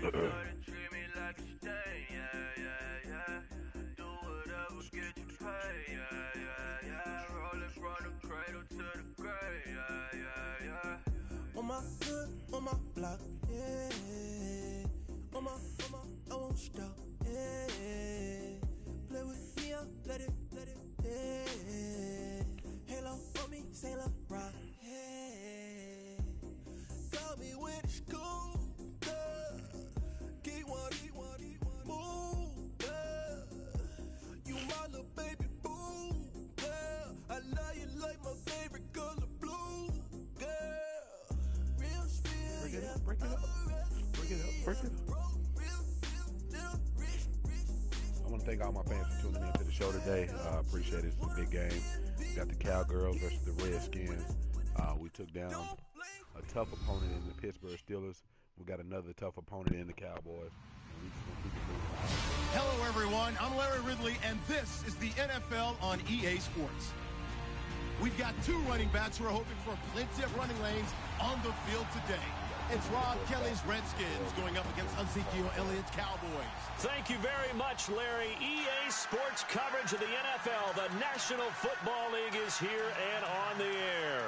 On my hood, on my block, yeah. On my, I won't stop, yeah. Play with me, I'll let it, yeah. Halo on me, Saint Laurent, yeah. Call me when it's cool, yeah. Keep one, move, yeah. You my little baby boo, yeah. I love you like my favorite color blue, girl. Real spill, yeah. Break it up. I want to thank all my fans for tuning in to the show today. Appreciate it. It's a big game. We got the Cowgirls versus the Redskins. We took down a tough opponent in the Pittsburgh Steelers. We got another tough opponent in the Cowboys. And we just want to keep it moving. Hello, everyone. I'm Larry Ridley, and this is the NFL on EA Sports. We've got two running backs who are hoping for plenty of running lanes on the field today. It's Rob Kelly's Redskins going up against Ezekiel Elliott's Cowboys. Thank you very much, Larry. EA Sports coverage of the NFL. The National Football League is here and on the air.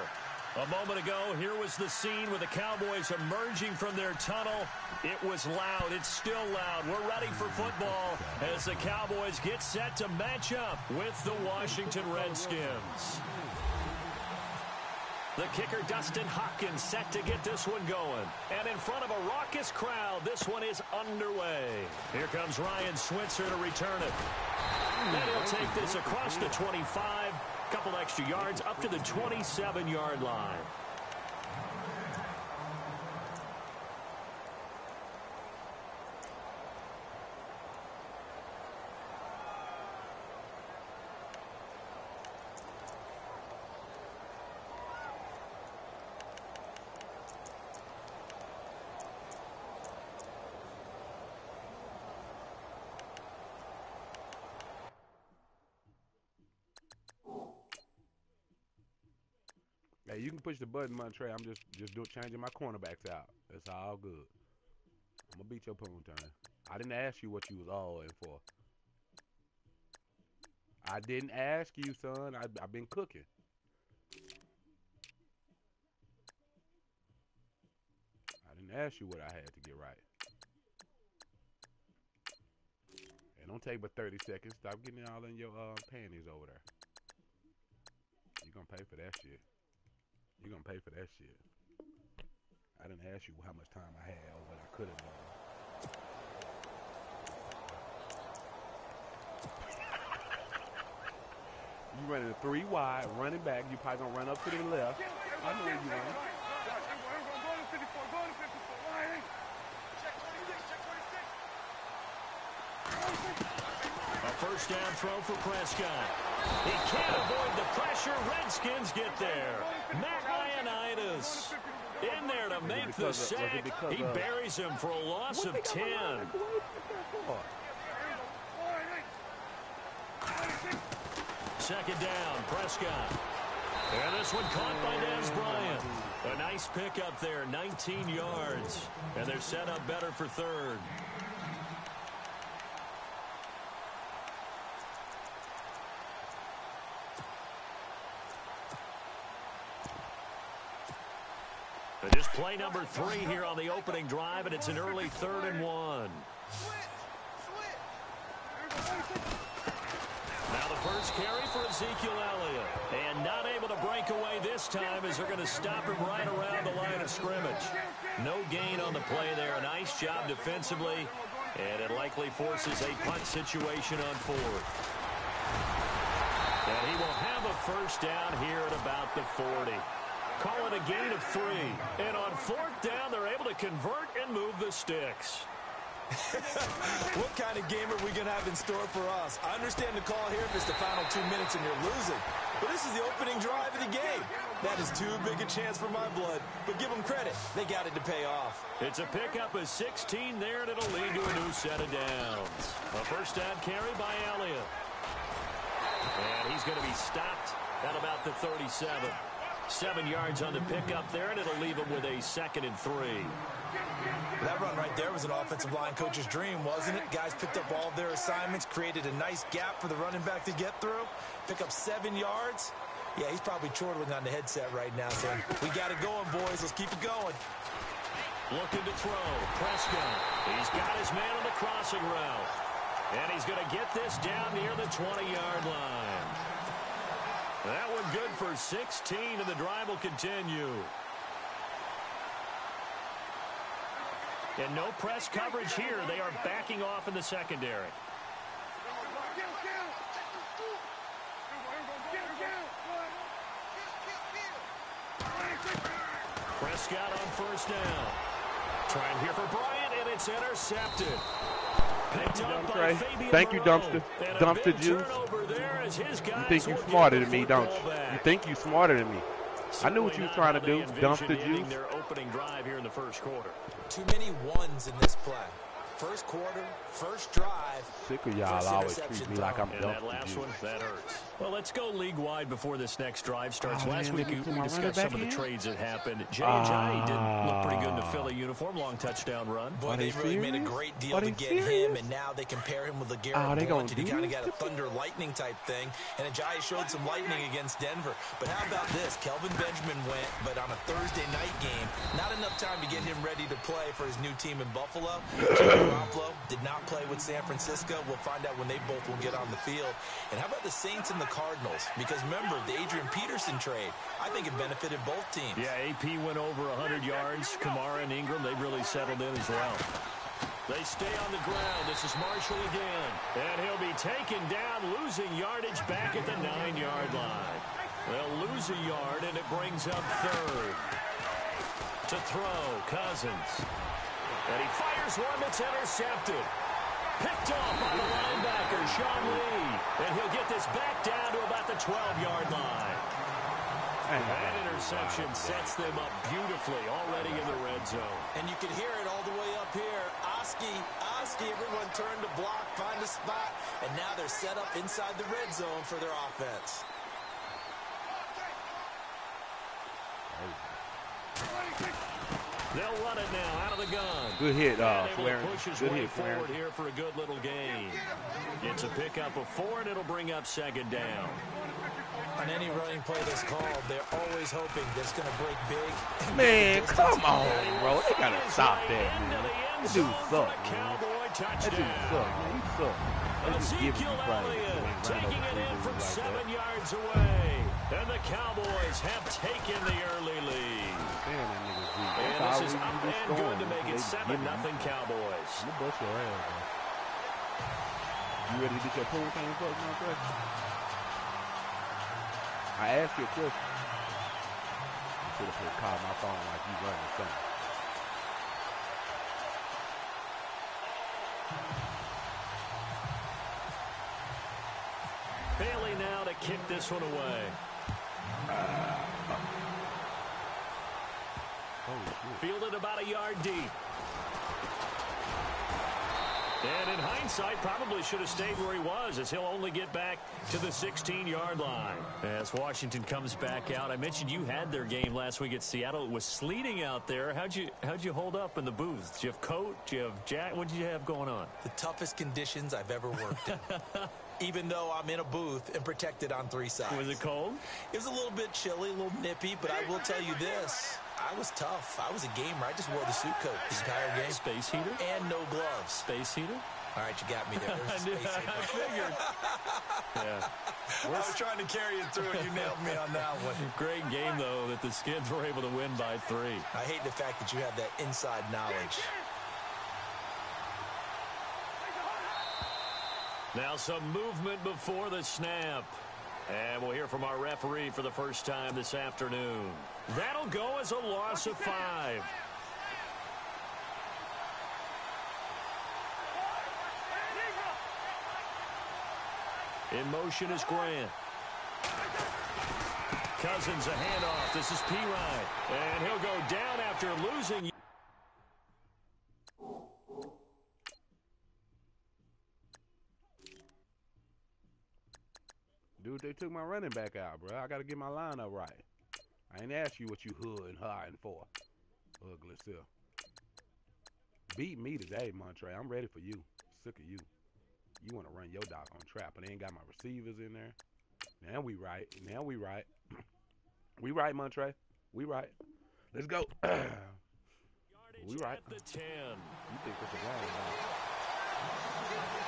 A moment ago, here was the scene with the Cowboys emerging from their tunnel. It was loud. It's still loud. We're ready for football as the Cowboys get set to match up with the Washington Redskins. The kicker, Dustin Hopkins, set to get this one going. And in front of a raucous crowd, this one is underway. Here comes Ryan Switzer to return it. And he'll take this across the 25, couple extra yards up to the 27-yard line. Hey, you can push the button, Montrisa. I'm just changing my cornerbacks out. It's all good. I'm going to beat your poon turn. I didn't ask you what you was all in for. I didn't ask you, son. I've been cooking. I didn't ask you what I had to get right. It don't take but 30 seconds. Stop getting it all in your panties over there. You're going to pay for that shit. You're going to pay for that shit. I didn't ask you how much time I had or what I could have done. You running a 3 wide, running back. You probably going to run up to the left. I know where you running. A first down throw for Prescott. He can't avoid the pressure. Redskins get there. Matt Ioannidis in there to make the sack. He buries him for a loss of 10. Second down, Prescott. And this one caught by Dez Bryant. A nice pickup there, 19 yards. And they're set up better for third. Just play number 3 here on the opening drive, and it's an early 3rd and 1. Now the first carry for Ezekiel Elliott. And not able to break away this time as they're going to stop him right around the line of scrimmage. No gain on the play there. A nice job defensively. And it likely forces a punt situation on 4th. And he will have a first down here at about the 40. Call it a gain of 3. And on 4th down, they're able to convert and move the sticks. What kind of game are we going to have in store for us? I understand the call here if it's the final 2 minutes and you're losing. But this is the opening drive of the game. That is too big a chance for my blood. But give them credit. They got it to pay off. It's a pickup of 16 there, and it'll lead to a new set of downs. A first down carry by Elliott. And he's going to be stopped at about the 37. 7 yards on the pickup there, and it'll leave him with a 2nd and 3. That run right there was an offensive line coach's dream, wasn't it? Guys picked up all of their assignments, created a nice gap for the running back to get through, pick up 7 yards. Yeah, he's probably chortling on the headset right now saying, we got it going, boys. Let's keep it going. Looking to throw. Prescott. He's got his man on the crossing route. And he's going to get this down near the 20-yard line. That one good for 16, and the drive will continue. And no press coverage here. They are backing off in the secondary. Prescott on 1st down. Trying here for Bryant, and it's intercepted. Picked up by Fabian Thank you, Dumpster. Dumpster Juice. You think you're smarter than me, don't you? You think you're smarter than me. I knew what you was trying to do. Dumpster Juice. Their opening drive here in the 1st quarter. Too many ones in this play. First quarter, first drive. Sick of y'all always treat me like I'm and that last one, that hurts. Well, let's go league-wide before this next drive starts. Last week, we discussed some of the trades that happened. Jay did look pretty good in the Philly uniform. Long touchdown run. Boy, they really made a great deal to get him, and now they compare him with LeGarrette Blount, and he kind of got a thunder-lightning type thing, and Ajayi showed some lightning against Denver. But how about this? Kelvin Benjamin went, but on a Thursday night game, not enough time to get him ready to play for his new team in Buffalo. Jimmy Garoppolo did not play with San Francisco. We'll find out when they both will get on the field. And how about the Saints and the Cardinals? Because remember, the Adrian Peterson trade, I think it benefited both teams. Yeah, AP went over 100 yards. Kamara and Ingram, they've really settled in as well. They stay on the ground. This is Marshall again. And he'll be taken down, losing yardage back at the 9-yard line. They'll lose a yard, and it brings up 3rd. To throw, Cousins. And he fires one that's intercepted. Picked off by the linebacker, Sean Lee. And he'll get this back down to about the 12-yard line. That interception sets them up beautifully already in the red zone. And you can hear it all the way up here. Oski, everyone turned to block, find a spot. And now they're set up inside the red zone for their offense. They'll run it now out of the gun. Good hit, Flair. Good hit, forward here for a good little gain. It's a pickup of 4, and it'll bring up 2nd down. On any running play that's called, they're always hoping that's going to break big. Man, come on, bro. They got to stop that, man. That dude suck, man. That dude suck, man. He suck. They just give him Elliott taking it in from 7 yards away. And the Cowboys have taken the early lead. And this is up and good to make it 7-0 Cowboys. I'm gonna bust your ass, bro. You ready to get your pool thing fucked, my friend? I asked you a question. You should have called my phone like you running something. Bailey now to kick this one away. Fielded about a yard deep. And in hindsight, probably should have stayed where he was, as he'll only get back to the 16-yard line. As Washington comes back out, I mentioned you had their game last week at Seattle. It was sleeting out there. How'd you hold up in the booth? Did you have coat? Did you have jacket? What did you have going on? The toughest conditions I've ever worked in. Even though I'm in a booth and protected on 3 sides. Was it cold? It was a little bit chilly, a little nippy, but I will tell you this. I was tough. I was a gamer. I just wore the suit coat the entire game. Space heater? And no gloves. Space heater? All right, you got me there. There's a space heater. I figured. Yeah. I was trying to carry it through, and you nailed me on that one. Great game, though, that the Skins were able to win by 3. I hate the fact that you have that inside knowledge. Now some movement before the snap. And we'll hear from our referee for the first time this afternoon. That'll go as a loss of 5. In motion is Grant. Cousins a handoff. This is P-Ryan. And he'll go down after losing. Dude, they took my running back out, bro. I got to get my line up right. I ain't asked you what you hood and hiding for. Ugly self. Beat me today, Montre. I'm ready for you. Sick of you. You want to run your doggone trap, but they ain't got my receivers in there. Now we right. Now we right. We right, Montre. We right. Let's go. We right. At the 10. You think this is wrong, man?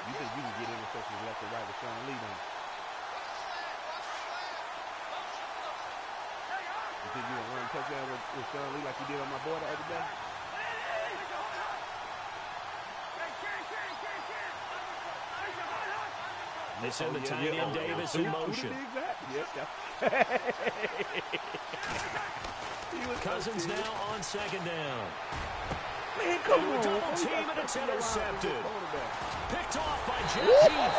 You think you can get interceptions left and right with Sean Lee, don't you? You think you can run touchdown with Sean Lee like you did on my boy the other day? They send the tight end Davis in motion. Yes, Cousins now on second down. Man, come on. Double team and it's intercepted. Picked off by Jeff Heath.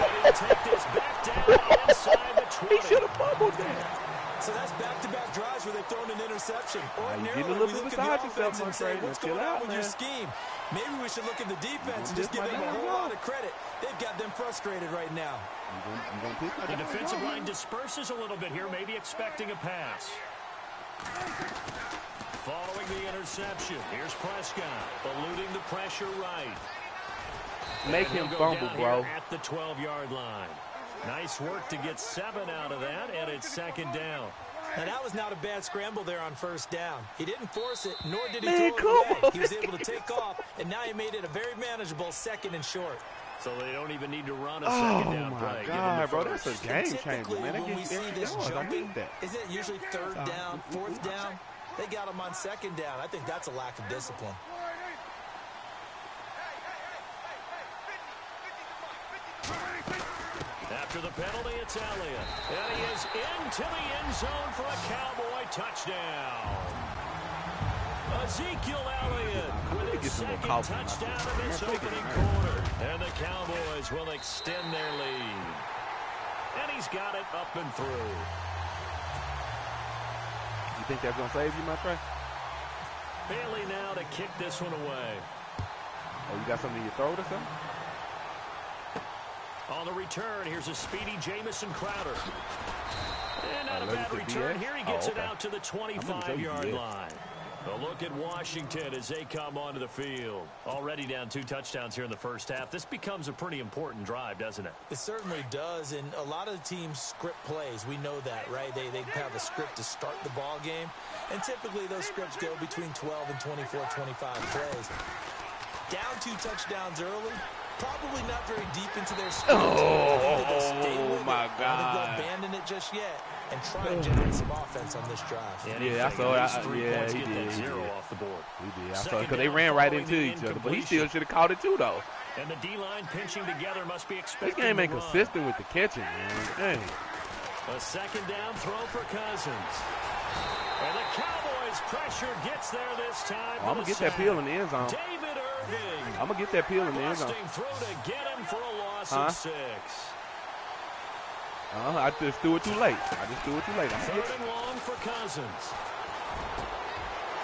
And he'll take this back down inside the 20. He should have fumbled that. So that's back-to-back drives where they've thrown an interception. Getting a little bit beside yourself, and say, what's going on with your scheme? Maybe we should look at the defense and just give them a whole lot of credit. They've got them frustrated right now. The defensive line disperses a little bit here, maybe expecting a pass. Following the interception, here's Prescott, eluding the pressure right. Make him fumble, bro. At the 12-yard line. Nice work to get 7 out of that, and it's second down. And that was not a bad scramble there on first down. He didn't force it, nor did he throw it away. He was able to take off, and now he made it a very manageable second and short. So they don't even need to run a second down play. Oh, my God, bro, that's a game changer, man. When we see this jumping, that. isn't it usually third down, fourth down? They got him on second down. I think that's a lack of discipline. After the penalty, it's Elliott. And he is into the end zone for a Cowboy touchdown. Ezekiel Elliott with his second touchdown of this opening quarter. And the Cowboys will extend their lead. And he's got it up and through. You think that's going to save you, my friend? Bailey now to kick this one away. Oh, you got something in your throat or something? On the return, here's a speedy Jamison Crowder. And not a bad return. Here he gets it out to the 25-yard line. A look at Washington as they come onto the field. Already down 2 touchdowns here in the first half. This becomes a pretty important drive, doesn't it? It certainly does, and a lot of the teams script plays. We know that, right? They have a script to start the ball game, and typically those scripts go between 12 and 24, 25 plays. Down 2 touchdowns early. Probably not very deep into their script. Oh, my God. I don't think they'll abandon it just yet and try and generate some offense on this drive. Yeah, I saw it. Yeah, he did. Zero off the board. He did. I saw it because they ran right into each other. But he still should have caught it too, though. And the D-line pinching together must be expected. This game ain't consistent with the catching, man. Dang. A second down throw for Cousins. And the Cowboys' pressure gets there this time. I'm going to get that peel in the end zone. David Irving. I'm going to get that peel in the end zone. Busting through to get him for a loss of 6. I just threw it too late. Third and long for Cousins.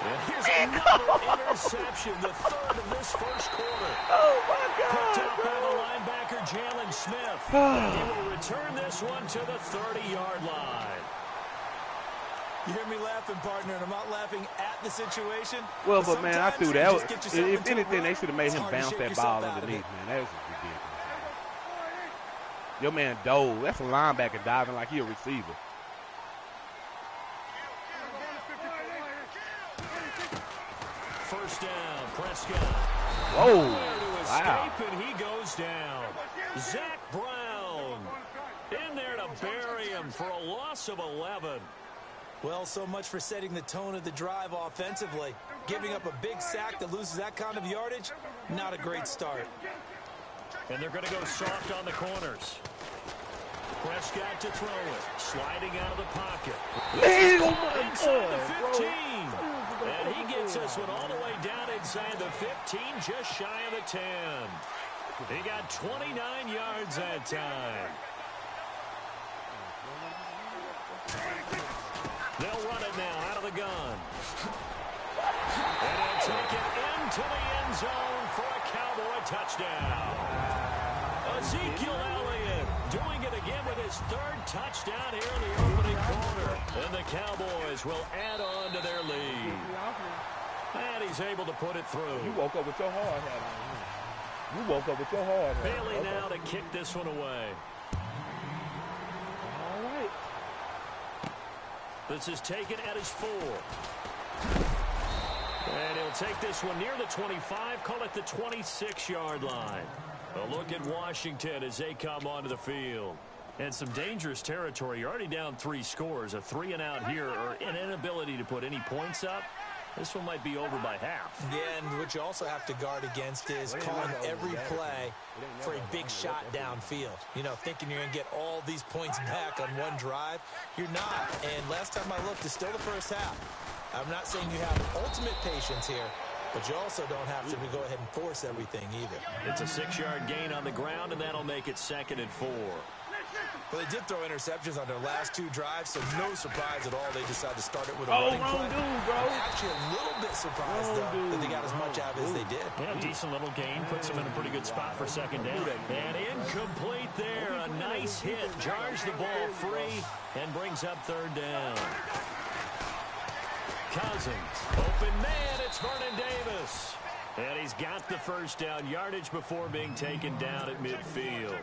And here's another interception, the third of this first quarter. Oh, my God. Picked up by the linebacker, Jalen Smith. And he will return this one to the 30-yard line. You hear me laughing, partner, and I'm not laughing at the situation. Well, but, man, I threw that. If anything, they should have made him bounce that ball underneath, man. That was ridiculous. Your man dove. That's a linebacker diving like he a receiver. First down, Prescott. Whoa. Wow. And he goes down. Zach Brown in there to bury him for a loss of 11. Well, so much for setting the tone of the drive offensively. Giving up a big sack that loses that kind of yardage, not a great start. And they're going to go soft on the corners. Prescott to throw it. Sliding out of the pocket. Inside the 15. And he gets this one all the way down inside the 15, just shy of the 10. He got 29 yards that time. They'll run it now out of the gun. And he'll take it into the end zone for a Cowboy touchdown. Ezekiel Elliott doing it again. begin with his third touchdown here in the opening quarter. And the Cowboys will add on to their lead. And he's able to put it through. You woke up with your hard hat on. You woke up with your hard hat. Bailey now to kick this one away. All right. This is taken at his 4. And he'll take this one near the 25, call it the 26-yard line. A look at Washington as they come onto the field. And some dangerous territory. You're already down 3 scores. A 3-and-out here, or an inability to put any points up. This one might be over by half. Yeah, and what you also have to guard against is calling every play for a big shot downfield. You know, thinking you're going to get all these points back on one drive. You're not. And last time I looked, it's still the first half. I'm not saying you have ultimate patience here, but you also don't have to go ahead and force everything either. It's a 6-yard gain on the ground, and that'll make it 2nd and 4. Well, they did throw interceptions on their last 2 drives, so no surprise at all they decided to start it with a running play. Dude, bro. I'm actually a little bit surprised, though, that they got as much out of it as they did. Yeah, decent little gain. Puts them in a pretty good spot for 2nd down. And incomplete there. A nice hit. Jars the ball free and brings up 3rd down. Cousins. Open man. It's Vernon Davis. And he's got the first down. Yardage before being taken down at midfield.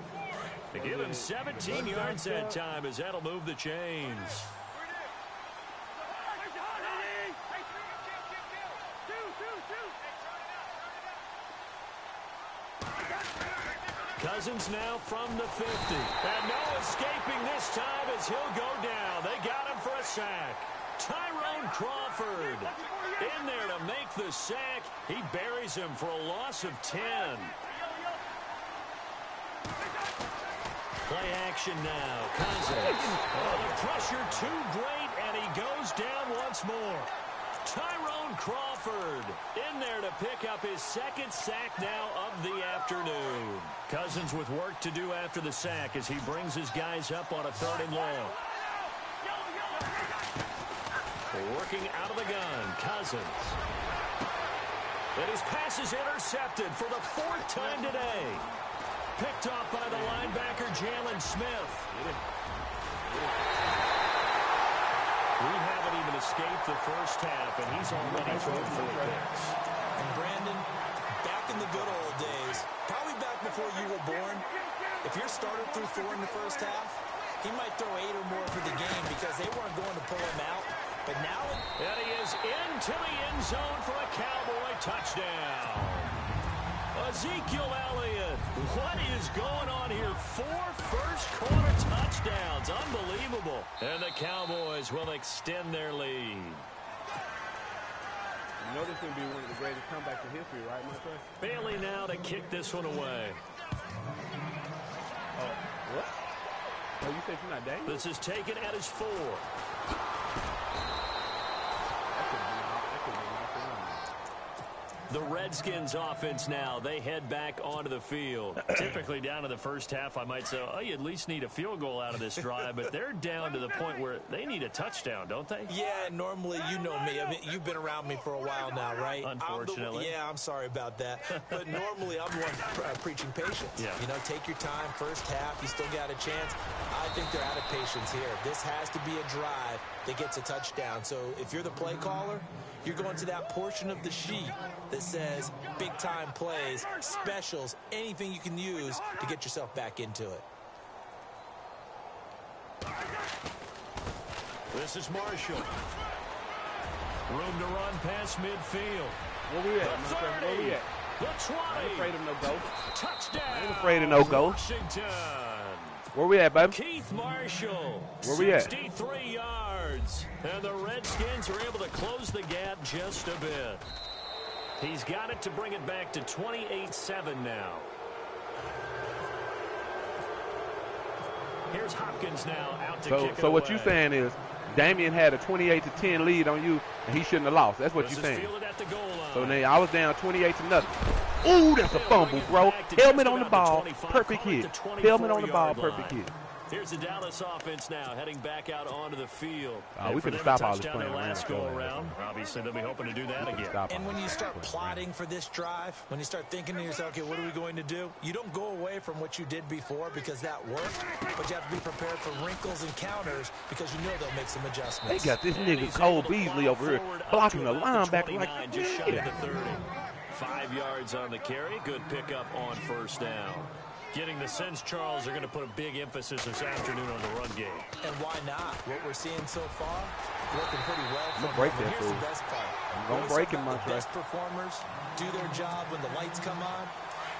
They give him 17 yards that time as that'll move the chains. Cousins now from the 50. And no escaping this time as he'll go down. They got him for a sack. Tyrone Crawford in there to make the sack. He buries him for a loss of 10. Play action now. Cousins. Oh, the pressure too great, and he goes down once more. Tyrone Crawford in there to pick up his 2nd sack now of the afternoon. Cousins with work to do after the sack as he brings his guys up on a 3rd and long. Working out of the gun, Cousins. And his pass is intercepted for the 4th time today. Picked off by the linebacker, Jalen Smith. We haven't even escaped the first half, and he's already thrown 4 picks. And Brandon, back in the good old days, probably back before you were born, if your starter threw 4 in the first half, he might throw 8 or more for the game because they weren't going to pull him out. But now... And he is into the end zone for a Cowboy touchdown. Ezekiel Elliott. What is going on here? 4 first-quarter touchdowns. Unbelievable. And the Cowboys will extend their lead. You know this is going to be one of the greatest comebacks in history, right, my friend? Bailey now to kick this one away. What? Oh, you said you're not dating? This is taken at his 4. The Redskins offense now, they head back onto the field. Typically down to the first half, I might say, oh, you at least need a field goal out of this drive, but they're down to the point where they need a touchdown, don't they? Yeah, normally, you know me. I mean, you've been around me for a while now, right? Unfortunately. I'm sorry about that. But normally, I'm the one preaching patience. Yeah. You know, take your time, first half, you still got a chance. I think they're out of patience here. This has to be a drive that gets a touchdown. So if you're the play caller, you're going to that portion of the sheet that says big-time plays, specials, anything you can use to get yourself back into it. This is Marshall. Room to run past midfield. Where we at, The my friend? 30. Where we at? The 20. I ain't afraid of no ghost. Touchdown. I ain't afraid of no ghost. Washington. Where we at, baby? Keith Marshall. Where we at? 63 yards. And the Redskins are able to close the gap just a bit. He's got it to bring it back to 28-7 now. Here's Hopkins now out to kick it So what away. you saying is Damian had a 28-10 lead on you, and he shouldn't have lost. That's what This you're is saying. fielded at the goal line. So now I was down 28-0. Ooh, that's a fumble, bro. Helmet on the ball, perfect hit. Helmet on the ball, perfect hit. Here's the Dallas offense now heading back out onto the field. We could stop all this playing last go around. Obviously, they'll be hoping to do that again. And when you start plotting for this drive, when you start thinking to yourself, okay, what are we going to do? You don't go away from what you did before because that worked, but you have to be prepared for wrinkles and counters because you know they'll make some adjustments. They got this nigga Cole Beasley over here blocking the linebacker like just shy of the 30. 5 yards on the carry. Good pickup on first down. Getting the sense, Charles, they're going to put a big emphasis this afternoon on the run game. And why not? What we're seeing so far, working pretty well for them. Here's the best part. I'm going to break him, Montrisa. The best performers do their job when the lights come on.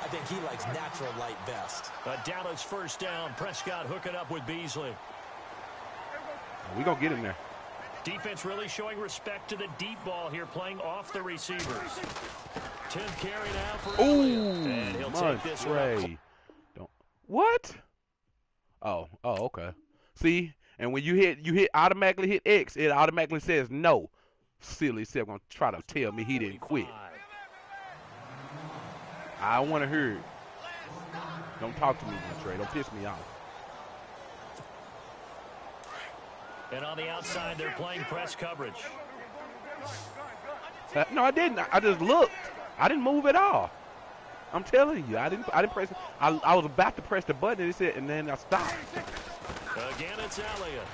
I think he likes natural light best. A Dallas first down. Prescott hooking up with Beasley. We're going to get him there. Defense really showing respect to the deep ball here, playing off the receivers. 10th carry now for Elliott. And he'll take this one. What? Oh, okay. See, and when you automatically hit X, it automatically says no. Silly self gonna try to tell me he didn't quit. I want to hear it. Don't talk to me, Montrisa. Don't piss me off. And on the outside, they're playing press coverage. No, I didn't. I just looked. I didn't move at all. I'm telling you, I didn't press it. I was about to press the button, and it said, and then I stopped. Again, it's Elliott.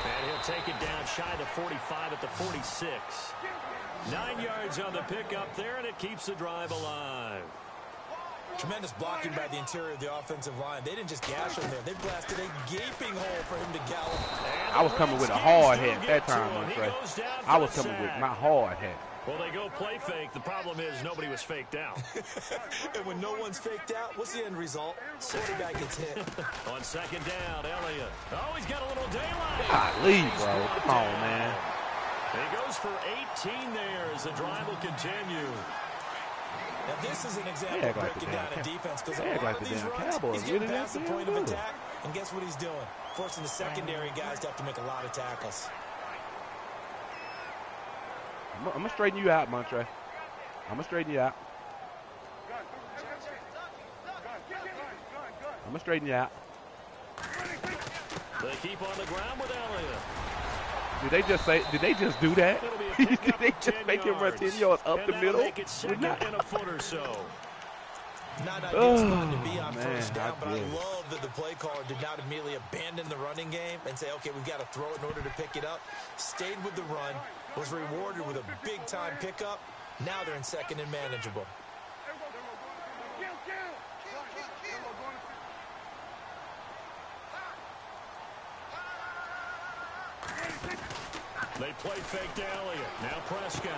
And he'll take it down shy of the 45 at the 46. 9 yards on the pickup there, and it keeps the drive alive. Tremendous blocking by the interior of the offensive line. They didn't just gash him there. They blasted a gaping hole for him to gallop. I was coming with a hard hat that time, Montrisa. I was coming with my hard hat. Well, they go play fake. The problem is nobody was faked out. And when no one's faked out, what's the end result? Quarterback gets hit. On second down, Elliott. Oh, he's got a little daylight. Golly, bro. Come on, man. He goes for 18 there as the drive will continue. Now, this is an example of breaking down a defense because a lot of these runs, he's getting past the point of attack, and guess what he's doing? Forcing the secondary guys to have to make a lot of tackles. I'm going to straighten you out, Montrisa. I'm going to straighten you out. I'm going to straighten you out. They keep on the ground with Elliott. Did they just do that? Did they just make him run 10 yards up the middle? Make it second and a foot or so. Not ideal spot to be on first down, but I love that the play caller did not immediately abandon the running game and say, okay, we've got to throw it in order to pick it up. Stayed with the run, was rewarded with a big-time pickup. Now they're in second and manageable. They play fake to Elliott. Now Prescott.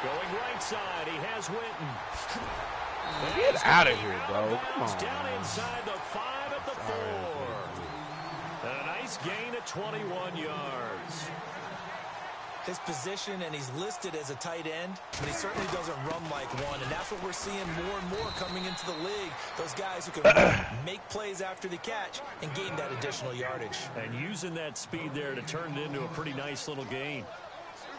Going right side. He has Winton. Get out of here, bro. Come on. Down inside the 5 at the 4. And a nice gain at 21 yards. His position, and he's listed as a tight end, but he certainly doesn't run like one, and that's what we're seeing more and more coming into the league. Those guys who can make plays after the catch and gain that additional yardage. And using that speed there to turn it into a pretty nice little gain.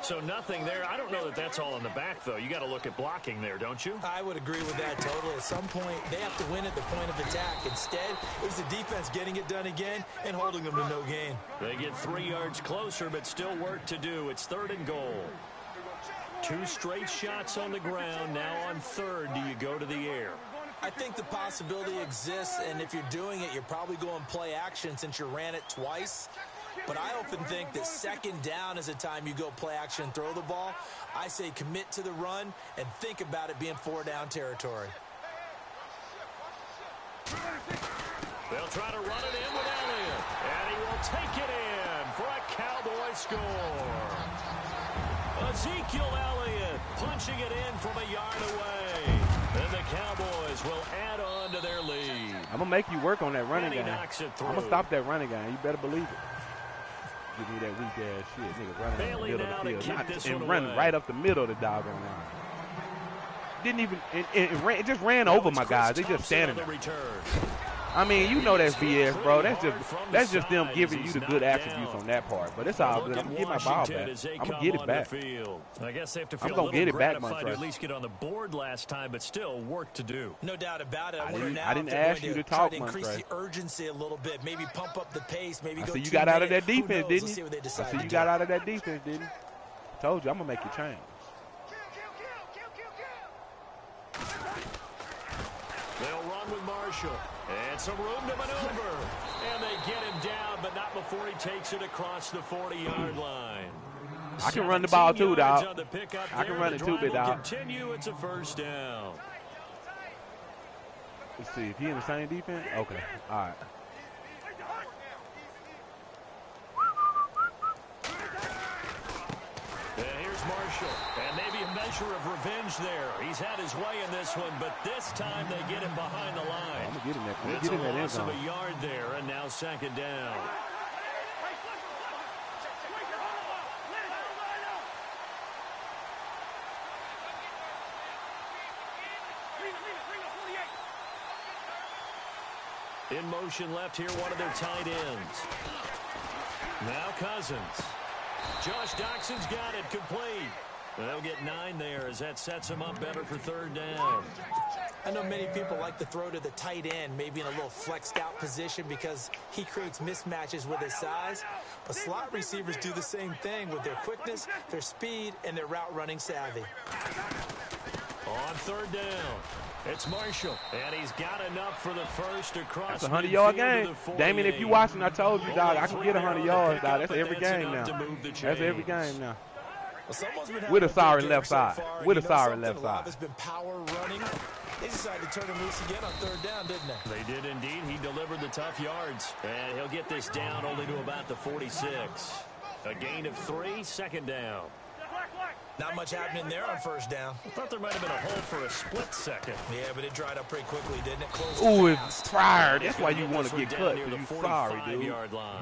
So nothing there. I don't know that that's all in the back, though. You got to look at blocking there, don't you? I would agree with that totally. At some point, they have to win at the point of attack. Instead, it was the defense getting it done again and holding them to no gain. They get 3 yards closer, but still work to do. It's 3rd and goal. 2 straight shots on the ground. Now on 3rd, do you go to the air? I think the possibility exists, and if you're doing it, you're probably going play action since you ran it twice. But I often think that 2nd down is a time you go play action and throw the ball. I say commit to the run and think about it being 4-down territory. They'll try to run it in with Elliott. And he will take it in for a Cowboy score. Ezekiel Elliott punching it in from a yard away. And the Cowboys will add on to their lead. I'm going to make you work on that running game. I'm going to stop that running game. You better believe it. Give me that weak ass shit, nigga, running in the middle of the field, and running right up the middle of the doggone line. Didn't even, it just ran over my guys. They just standing there. I mean, you know that's BS, bro. That's just them giving you the good attributes on that part. But it's all good. I'm gonna get my ball back. I'm gonna get it back. I guess they have to feel I'm gonna get it back, gratified to Montrisa. at least get on the board last time, but still work to do. No doubt about it. I now didn't if they're ask going you to try talk, to increase Montrisa. the urgency a little bit, maybe pump up the pace, maybe I go see you 2 got out of minutes. that defense, Who knows? didn't Let's see you? what they I decide see to you do. got out of that defense, didn't you? Told you, I'm gonna make you change. They'll run with Marshall. And some room to maneuver. And they get him down, but not before he takes it across the 40-yard line. I can run the ball too, dog. On the pickup I can there. run it The too, drive big will dog. Continue. It's a first down. Let's see, if he in the same defense? Okay, all right. And here's Marshall. And maybe a measure of revenge there. He's had his way in this one, but this time they get him behind the line. I'm gonna get in that. I'm gonna It's get in a that end loss of zone. a yard there, and now second down. In motion left here, one of their tight ends. Now Cousins. Josh Doxson's got it complete. They'll get 9 there as that sets him up better for third down. I know many people like to throw to the tight end, maybe in a little flexed out position because he creates mismatches with his size. But slot receivers do the same thing with their quickness, their speed, and their route running savvy. On third down, it's Marshall, and he's got enough for the first across. That's a 100-yard game. Damien, if you watching, I told you, dog, I can get 100 yards, dog. That's every game now. That's every game now. Well, With a sorry left side. With a sorry left side. Has been power running. They decided to turn him loose again on third down, didn't they? They did indeed. He delivered the tough yards, and he'll get this down only to about the 46. A gain of 3, second down. Not much happening there on first down. I thought there might have been a hole for a split second. Yeah, but it dried up pretty quickly, didn't it? Ooh, it's Pryor. That's why you want to get cut. You sorry, dude.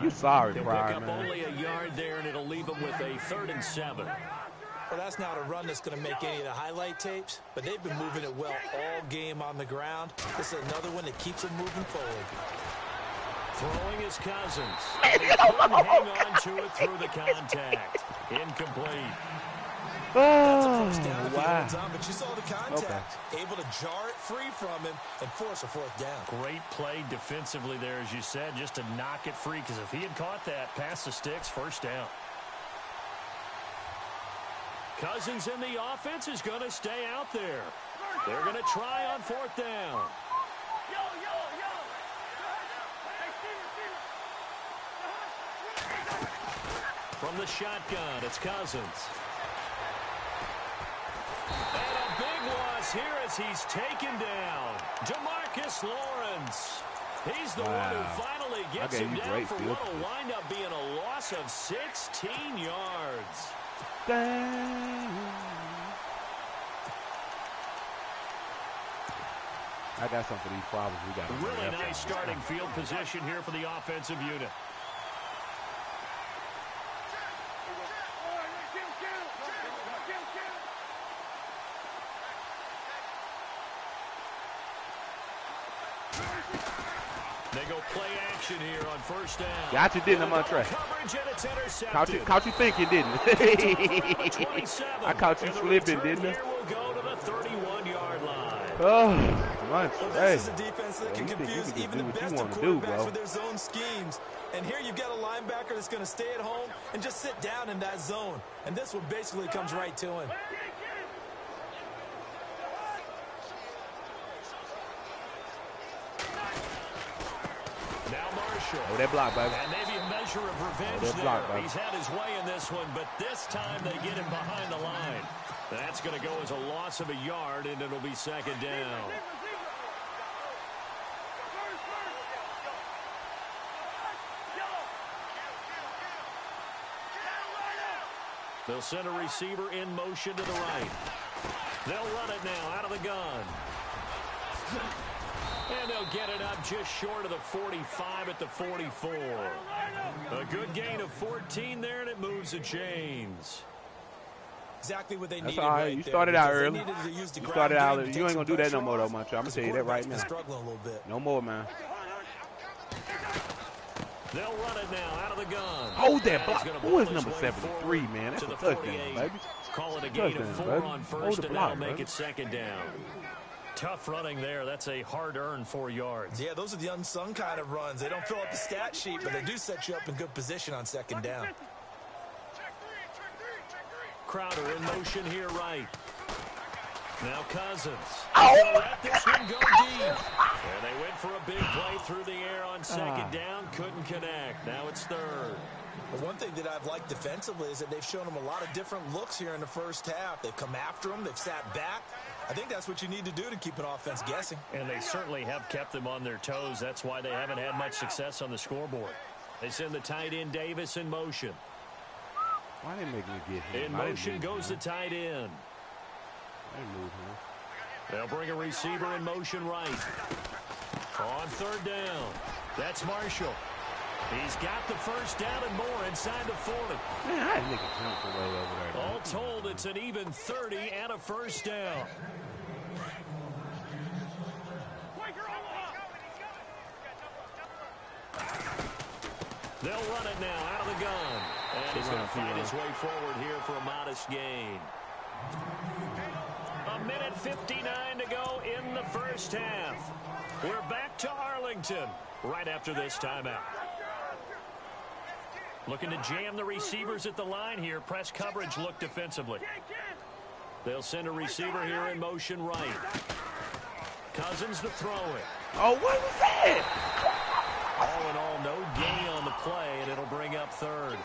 You sorry, Pryor, pick up man. only a yard there, and it'll leave him with a 3rd and 7. Well, that's not a run that's going to make any of the highlight tapes, but they've been moving it well all game on the ground. This is another one that keeps them moving forward. Throwing is Cousins. He couldn't hang on to it through the contact. Incomplete. That's a first down if he wow. holds on, but you saw the contact. Able to jar it free from him and force a fourth down. Great play defensively there, as you said, just to knock it free, because if he had caught that past the sticks, first down. Cousins in the offense is going to stay out there. They're going to try on 4th down. From the shotgun, it's Cousins. And a big loss here as he's taken down. Demarcus Lawrence. He's the one who finally gets him down for what will wind up being a loss of 16 yards. Dang. I got some for these problems we got. Really nice starting field position here for the offensive unit. They go play action here on first down. Got you, didn't I, Montrisa? Caught you thinking, didn't I? I caught you slipping, didn't I? Will go to the 31-yard line. Oh, Montrisa. Well, this is a defense that can confuse even the best of quarterbacks with their zone schemes. And here you've got a linebacker that's going to stay at home and just sit down in that zone. And this one basically comes right to him. Oh, that block, baby. And maybe a measure of revenge there. He's had his way in this one, but this time they get him behind the line. That's going to go as a loss of a yard, and it'll be second down. They'll send a receiver in motion to the right. They'll run it now out of the gun. And they'll get it up just short of the 45 at the 44. A good gain of 14 there, and it moves the chains. Exactly what they needed. That's all right. You started out early. You started out early. You ain't going to do that no more, though, Montrisa. I'm going to tell you that right now. Struggling a little bit. No more, man. They'll run it now out of the gun. Hold that block. Who is number 73, man? That's a touchdown, baby. Call it a gain of 4 on first, and that'll make it second down. Tough running there. That's a hard-earned 4 yards. Yeah, those are the unsung kind of runs. They don't fill up the stat sheet, but they do set you up in good position on second down. Crowder in motion here right. Now Cousins. Oh, Let this one go deep. And they went for a big play through the air on second down. Couldn't connect. Now it's third. But one thing that I've liked defensively is that they've shown them a lot of different looks here in the first half. They've come after them. They've sat back. I think that's what you need to do to keep an offense guessing. And they certainly have kept them on their toes. That's why they haven't had much success on the scoreboard. They send the tight end Davis in motion. Why didn't make me get him? In motion goes the tight end. They'll bring a receiver in motion right. On third down. That's Marshall. He's got the first down and more inside the 40. Man, I didn't make a jump away over there. All told, it's an even 30 and a first down. They'll run it now out of the gun. And he's going to find his way forward here for a modest gain. 1:59 to go in the first half. We're back to Arlington right after this timeout. Looking to jam the receivers at the line here. Press coverage look defensively. They'll send a receiver here in motion right. Cousins to throw it. Oh, what was that? All in all, no gain on the play, and it'll bring up third.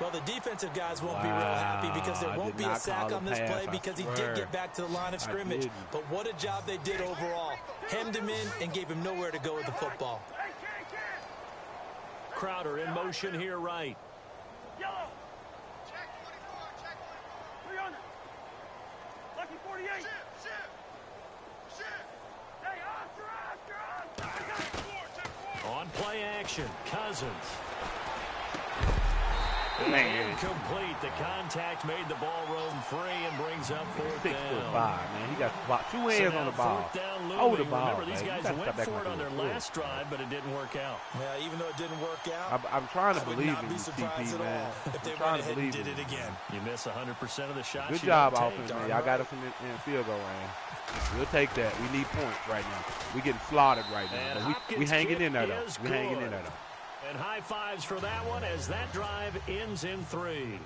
Well, the defensive guys won't be real happy because there won't be a sack on this play because he did get back to the line of scrimmage. But what a job they did overall. Hemmed him in and gave him nowhere to go with the football. Crowder in motion here right. Yellow. Check 24, check 300. Lucky 48. Shit. On play action, Cousins. Man. Incomplete. The contact made the ball roam free and brings up fourth 6'5", down. man. He got two hands on the ball. Hold the ball. Remember, these guys went for it on their last drive, but it didn't work out. Yeah, even though it didn't work out, I'm trying to believe in you, TP, man. If they went ahead and did it again. You miss 100% of the shots. Good job, offense, man. Y'all got us in field goal range. We'll take that. We need points right now. We getting slaughtered right now. We hanging in there, though. We hanging in there, though. And high fives for that one as that drive ends in 3.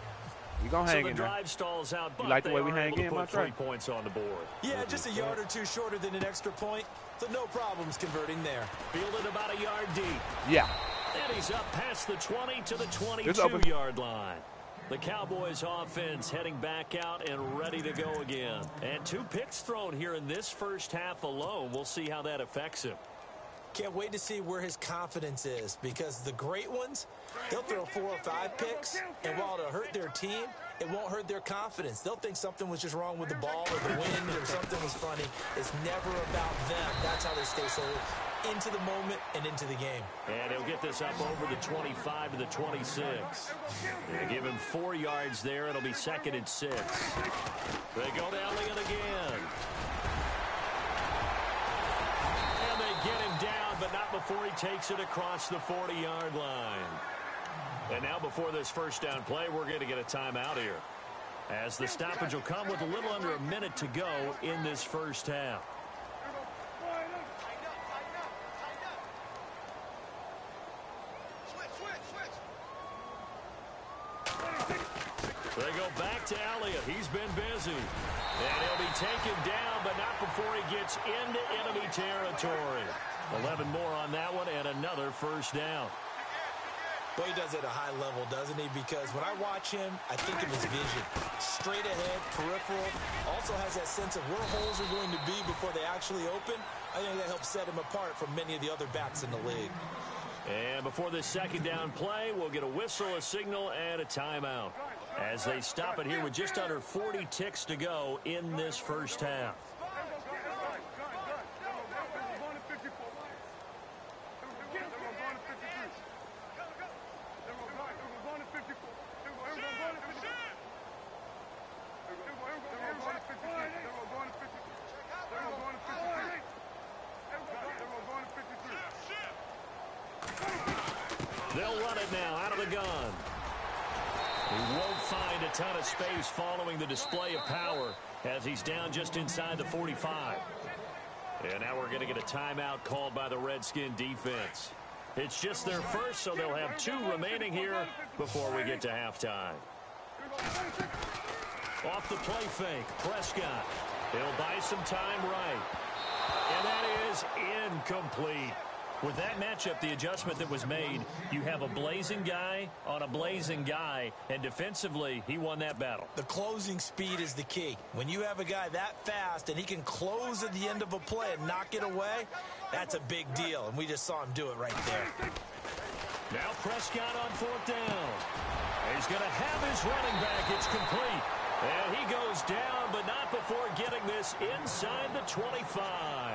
We gonna hang in there. So the drive stalls out, but you like the way we hang in, put 3 points on the board. Yeah, just a yard or two shorter than an extra point, so no problems converting there. Fielded about a yard deep. Yeah. And he's up past the 20 to the 22-yard line. The Cowboys offense heading back out and ready to go again. And 2 picks thrown here in this first half alone. We'll see how that affects him. Can't wait to see where his confidence is because the great ones, they'll throw 4 or 5 picks, and while it'll hurt their team, it won't hurt their confidence. They'll think something was just wrong with the ball or the wind or something was funny. It's never about them. That's how they stay so into the moment and into the game. And he'll get this up over the 25 to the 26. They give him 4 yards there. It'll be 2nd and 6. They go to Elliott again. And they get him down, but not before he takes it across the 40-yard line. And now before this first down play, we're going to get a timeout here, as the stoppage will come with a little under a minute to go in this first half. They go back to Elliott. He's been busy. And he'll be taken down, but not before he gets into enemy territory. 11 more on that one and another first down. Well, he does it at a high level, doesn't he? Because when I watch him, I think of his vision. Straight ahead, peripheral. Also has that sense of where holes are going to be before they actually open. I think that helps set him apart from many of the other backs in the league. And before this second down play, we'll get a whistle, a signal, and a timeout, as they stop it here with just under 40 ticks to go in this first half. They'll run it now out of the gun. He won't find a ton of space following the display of power as he's down just inside the 45. And now we're going to get a timeout called by the Redskin defense. It's just their first, so they'll have 2 remaining here before we get to halftime. Off the play fake, Prescott. He'll buy some time right. And that is incomplete. With that matchup, the adjustment that was made, you have a blazing guy on a blazing guy, and defensively, he won that battle. The closing speed is the key. When you have a guy that fast and he can close at the end of a play and knock it away, that's a big deal, and we just saw him do it right there. Now Prescott on 4th down. He's going to have his running back. It's complete. And he goes down, but not before getting this inside the 25.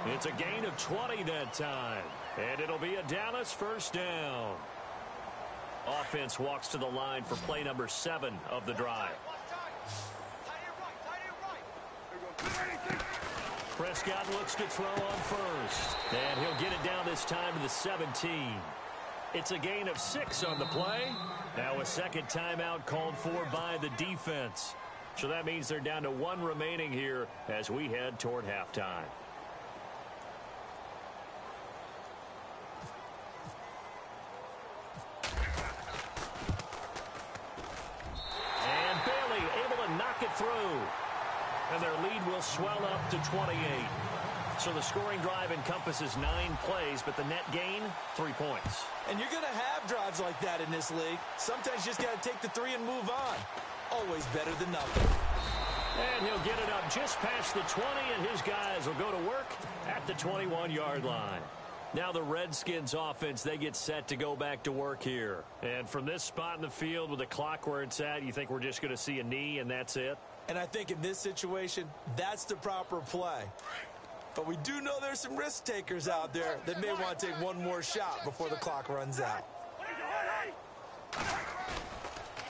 It's a gain of 20 that time. And it'll be a Dallas first down. Offense walks to the line for play number 7 of the drive. Prescott looks to throw on first. And he'll get it down this time to the 17. It's a gain of 6 on the play. Now a second timeout called for by the defense. So that means they're down to 1 remaining here as we head toward halftime. And Bailey able to knock it through. And their lead will swell up to 28. So the scoring drive encompasses 9 plays, but the net gain, 3 points. And you're going to have drives like that in this league. Sometimes you just got to take the 3 and move on. Always better than nothing. And he'll get it up just past the 20, and his guys will go to work at the 21-yard line. Now the Redskins offense, they get set to go back to work here. And from this spot in the field with the clock where it's at, you think we're just going to see a knee and that's it? And I think in this situation, that's the proper play. But we do know there's some risk takers out there that may want to take one more shot before the clock runs out.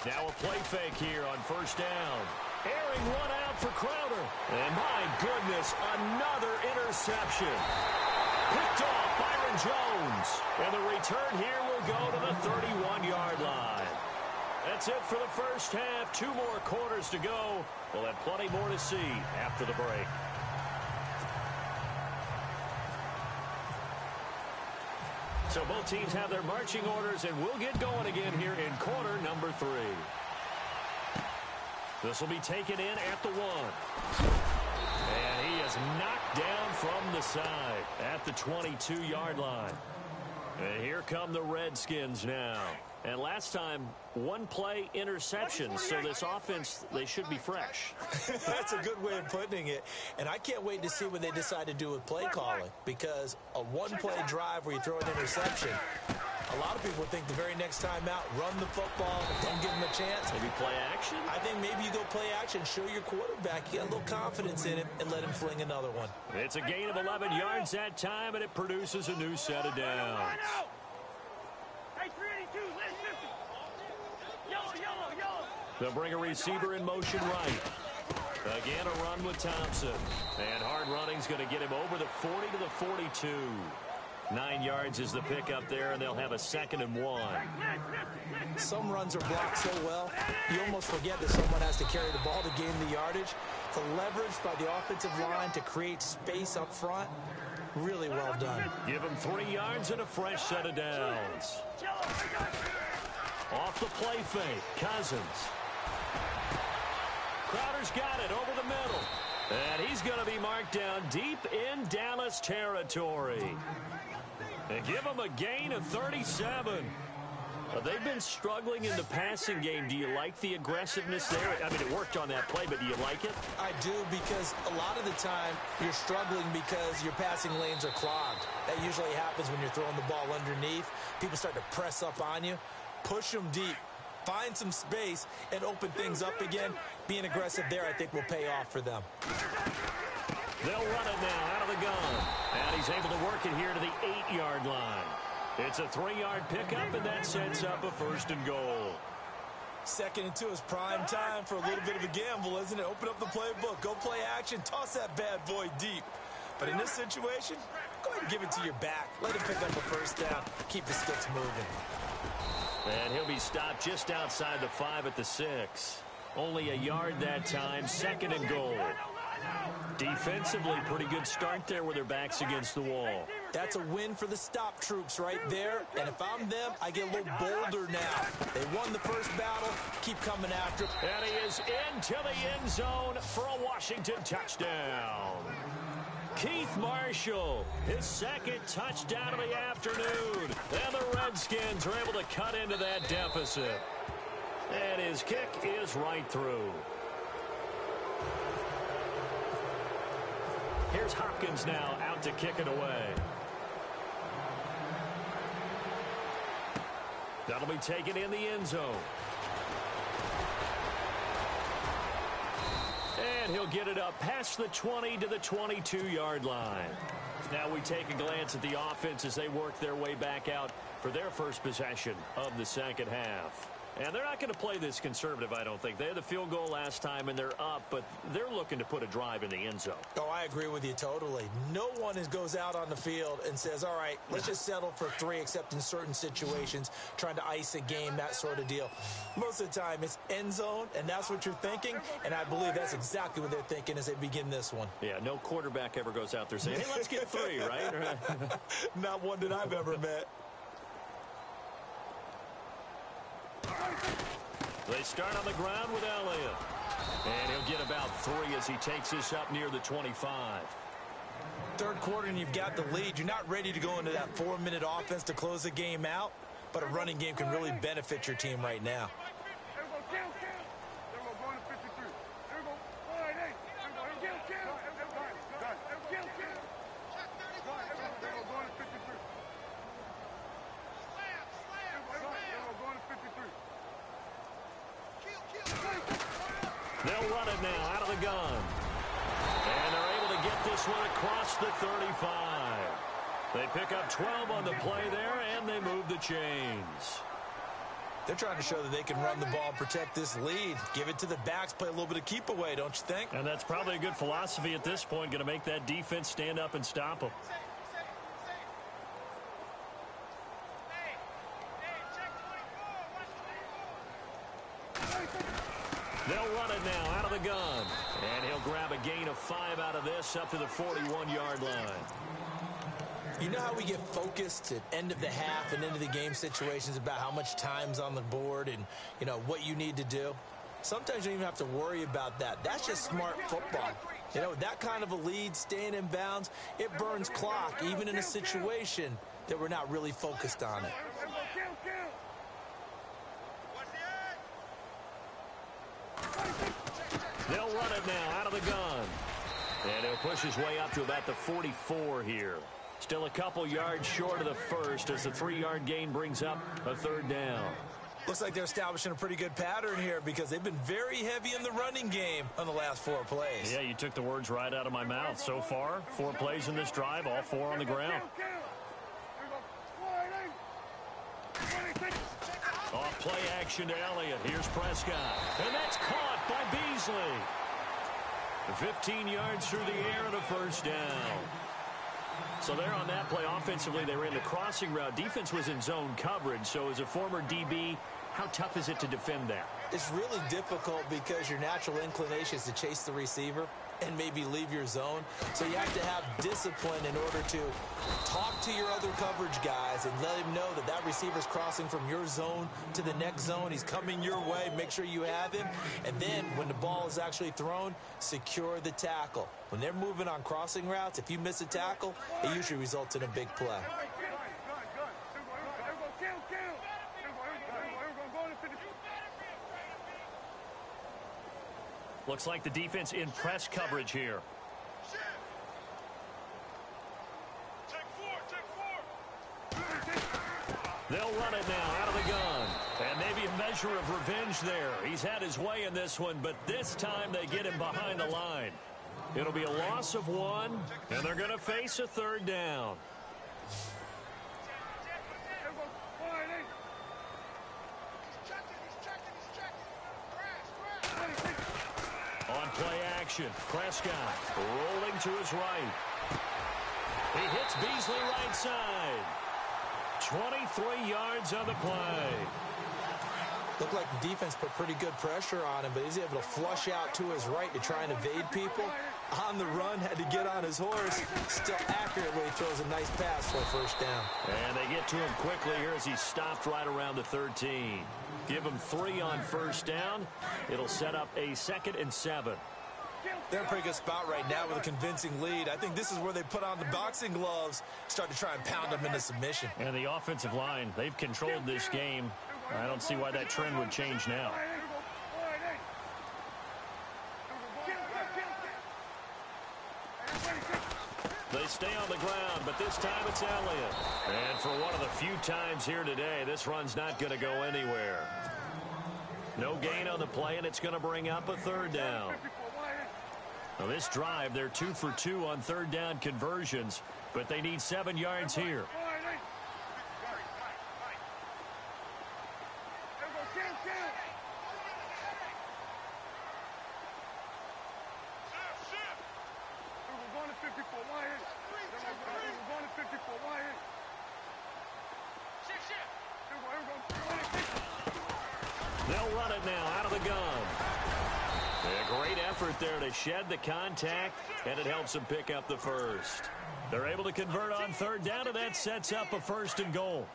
Now a play fake here on first down. Airing one out for Crowder. And my goodness, another interception. Picked off Byron Jones. And the return here will go to the 31-yard line. That's it for the first half. 2 more quarters to go. We'll have plenty more to see after the break. So both teams have their marching orders, and we'll get going again here in quarter number 3. This will be taken in at the 1. And he is knocked down from the side at the 22-yard line. And here come the Redskins now. And last time, 1 play interception, so this offense, they should be fresh. That's a good way of putting it. And I can't wait to see what they decide to do with play calling, because a 1-play drive where you throw an interception, a lot of people think the very next time out, run the football, don't give them a chance. Maybe play action? I think maybe you go play action, show your quarterback you got a little confidence in him, and let him fling another one. It's a gain of 11 yards that time, and it produces a new set of downs. They'll bring a receiver in motion right. Again, a run with Thompson. And hard running's going to get him over the 40 to the 42. 9 yards is the pickup there, and they'll have a 2nd and 1. Some runs are blocked so well, you almost forget that someone has to carry the ball to gain the yardage. The leverage by the offensive line to create space up front, really well done. Give him 3 yards and a fresh set of downs. Off the play fake, Cousins. Crowder's got it over the middle. And he's going to be marked down deep in Dallas territory. And give him a gain of 37. They've been struggling in the passing game. Do you like the aggressiveness there? I mean, it worked on that play, but do you like it? I do, because a lot of the time you're struggling because your passing lanes are clogged. That usually happens when you're throwing the ball underneath. People start to press up on you. Push them deep. Find some space and open things up again. Being aggressive there, I think, will pay off for them. They'll run it now out of the gun. And he's able to work it here to the 8-yard line. It's a 3-yard pickup, and that sets up a 1st and goal. 2nd and 2 is prime time for a little bit of a gamble, isn't it? Open up the playbook. Go play action. Toss that bad boy deep. But in this situation, go ahead and give it to your back. Let him pick up a first down. Keep the sticks moving. And he'll be stopped just outside the 5 at the 6. Only a yard that time, 2nd and goal. Defensively, pretty good start there with their backs against the wall. That's a win for the stop troops right there. And if I'm them, I get a little bolder now. They won the first battle. Keep coming after him. And he is into the end zone for a Washington touchdown. Keith Marshall, his 2nd touchdown of the afternoon. And the Redskins are able to cut into that deficit. And his kick is right through. Here's Hopkins now out to kick it away. That'll be taken in the end zone. And he'll get it up past the 20 to the 22-yard line. Now we take a glance at the offense as they work their way back out for their first possession of the second half. And they're not going to play this conservative, I don't think. They had the field goal last time, and they're up, but they're looking to put a drive in the end zone. Oh, I agree with you totally. No one goes out on the field and says, all right, let's just settle for 3, except in certain situations, trying to ice a game, that sort of deal. Most of the time, it's end zone, and that's what you're thinking, and I believe that's exactly what they're thinking as they begin this one. Yeah, no quarterback ever goes out there saying, hey, let's get 3, right? Not one that I've ever met. They start on the ground with Elliott. And he'll get about 3 as he takes this up near the 25. Third quarter and you've got the lead. You're not ready to go into that 4-minute offense to close the game out, but a running game can really benefit your team right now. They'll run it now out of the gun. And they're able to get this one across the 35. They pick up 12 on the play there, and they move the chains. They're trying to show that they can run the ball and protect this lead. Give it to the backs, play a little bit of keep away, don't you think? And that's probably a good philosophy at this point, going to make that defense stand up and stop them. They'll run it now out of the gun. And he'll grab a gain of 5 out of this up to the 41-yard line. You know how we get focused at end of the half and into the game situations about how much time's on the board and, you know, what you need to do? Sometimes you don't even have to worry about that. That's just smart football. You know, that kind of a lead, staying in bounds, it burns clock, even in a situation that we're not really focused on it. They'll run it now out of the gun. And he'll push his way up to about the 44 here. Still a couple yards short of the first as the 3-yard gain brings up a 3rd down. Looks like they're establishing a pretty good pattern here because they've been very heavy in the running game on the last 4 plays. Yeah, you took the words right out of my mouth. So far, 4 plays in this drive, all 4 on the ground. Off play action to Elliott. Here's Prescott. And that's caught by Beasley. 15 yards through the air and a 1st down. So there on that play, offensively, they ran the crossing route. Defense was in zone coverage. So as a former DB, how tough is it to defend that? It's really difficult because your natural inclination is to chase the receiver and maybe leave your zone. So you have to have discipline in order to talk to your other coverage guys and let him know that that receiver's crossing from your zone to the next zone. He's coming your way. Make sure you have him. And then when the ball is actually thrown, secure the tackle. When they're moving on crossing routes, if you miss a tackle, it usually results in a big play. Looks like the defense in press coverage here. They'll run it now out of the gun. And maybe a measure of revenge there. He's had his way in this one, but this time they get him behind the line. It'll be a loss of 1, and they're going to face a 3rd down. On play action, Prescott rolling to his right. He hits Beasley right side. 23 yards on the play. Looked like the defense put pretty good pressure on him, but he's able to flush out to his right to try and evade people. On the run, had to get on his horse. Still accurately throws a nice pass for a first down. And they get to him quickly here as he stopped right around the 13. Give him 3 on first down. It'll set up a 2nd and 7. They're in a pretty good spot right now with a convincing lead. I think this is where they put on the boxing gloves, start to try and pound them into submission. And the offensive line, they've controlled this game. I don't see why that trend would change now. They stay on the ground, but this time it's Elliott. And for one of the few times here today, this run's not going to go anywhere. No gain on the play, and it's going to bring up a 3rd down. Now this drive, they're 2 for 2 on 3rd down conversions, but they need 7 yards here. They'll run it now out of the gun. A great effort there to shed the contact, and it helps them pick up the first. They're able to convert on 3rd down, and that sets up a 1st and goal.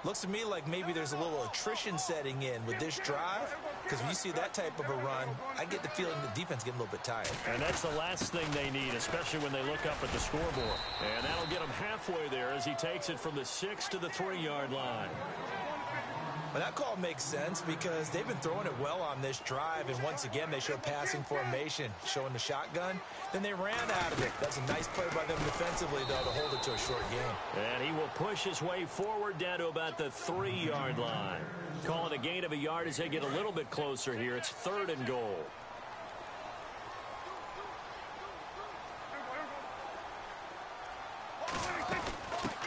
Looks to me like maybe there's a little attrition setting in with this drive, because when you see that type of a run, I get the feeling the defense getting a little bit tired. And that's the last thing they need, especially when they look up at the scoreboard. And that'll get them halfway there as he takes it from the 6 to the 3-yard line. Well, that call makes sense because they've been throwing it well on this drive, and once again they show passing formation, showing the shotgun. Then they ran out of it. That's a nice play by them defensively, though, to hold it to a short game. And he will push his way forward down to about the 3-yard line. Calling a gain of a yard as they get a little bit closer here. It's 3rd and goal.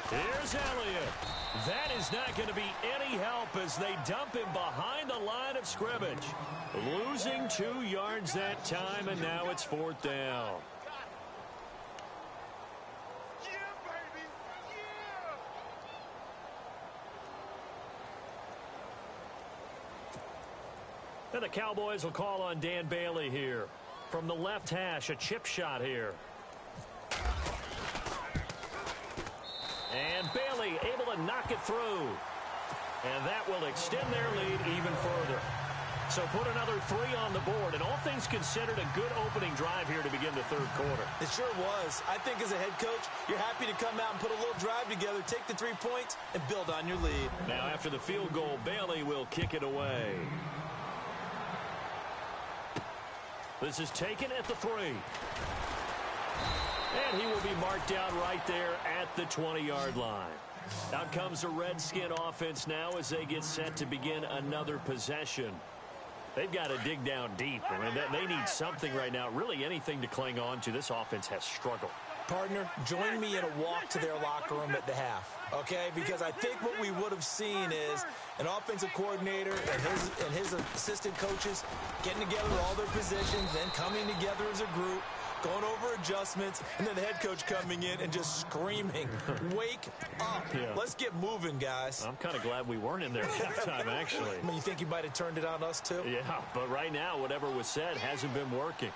Here's Elliott. That is not going to be any help as they dump him behind the line of scrimmage. Losing 2 yards that time, and now it's 4th down. And the Cowboys will call on Dan Bailey here. From the left hash, a chip shot here. And Bailey able to knock it through. And that will extend their lead even further. So put another 3 on the board. And all things considered, a good opening drive here to begin the 3rd quarter. It sure was. I think as a head coach, you're happy to come out and put a little drive together, take the 3 points, and build on your lead. Now after the field goal, Bailey will kick it away. This is taken at the 3. And he will be marked down right there at the 20-yard line. Out comes the Redskin offense now as they get set to begin another possession. They've got to dig down deep. I mean, they need something right now, really anything to cling on to. This offense has struggled. Partner, join me in a walk to their locker room at the half, okay? Because I think what we would have seen is an offensive coordinator and his assistant coaches getting together all their positions, then coming together as a group, going over adjustments, and then the head coach coming in and just screaming, wake up. Yeah. Let's get moving, guys. I'm kind of glad we weren't in there at halftime, actually. I mean, you think you might have turned it on us, too? Yeah, but right now, whatever was said hasn't been working.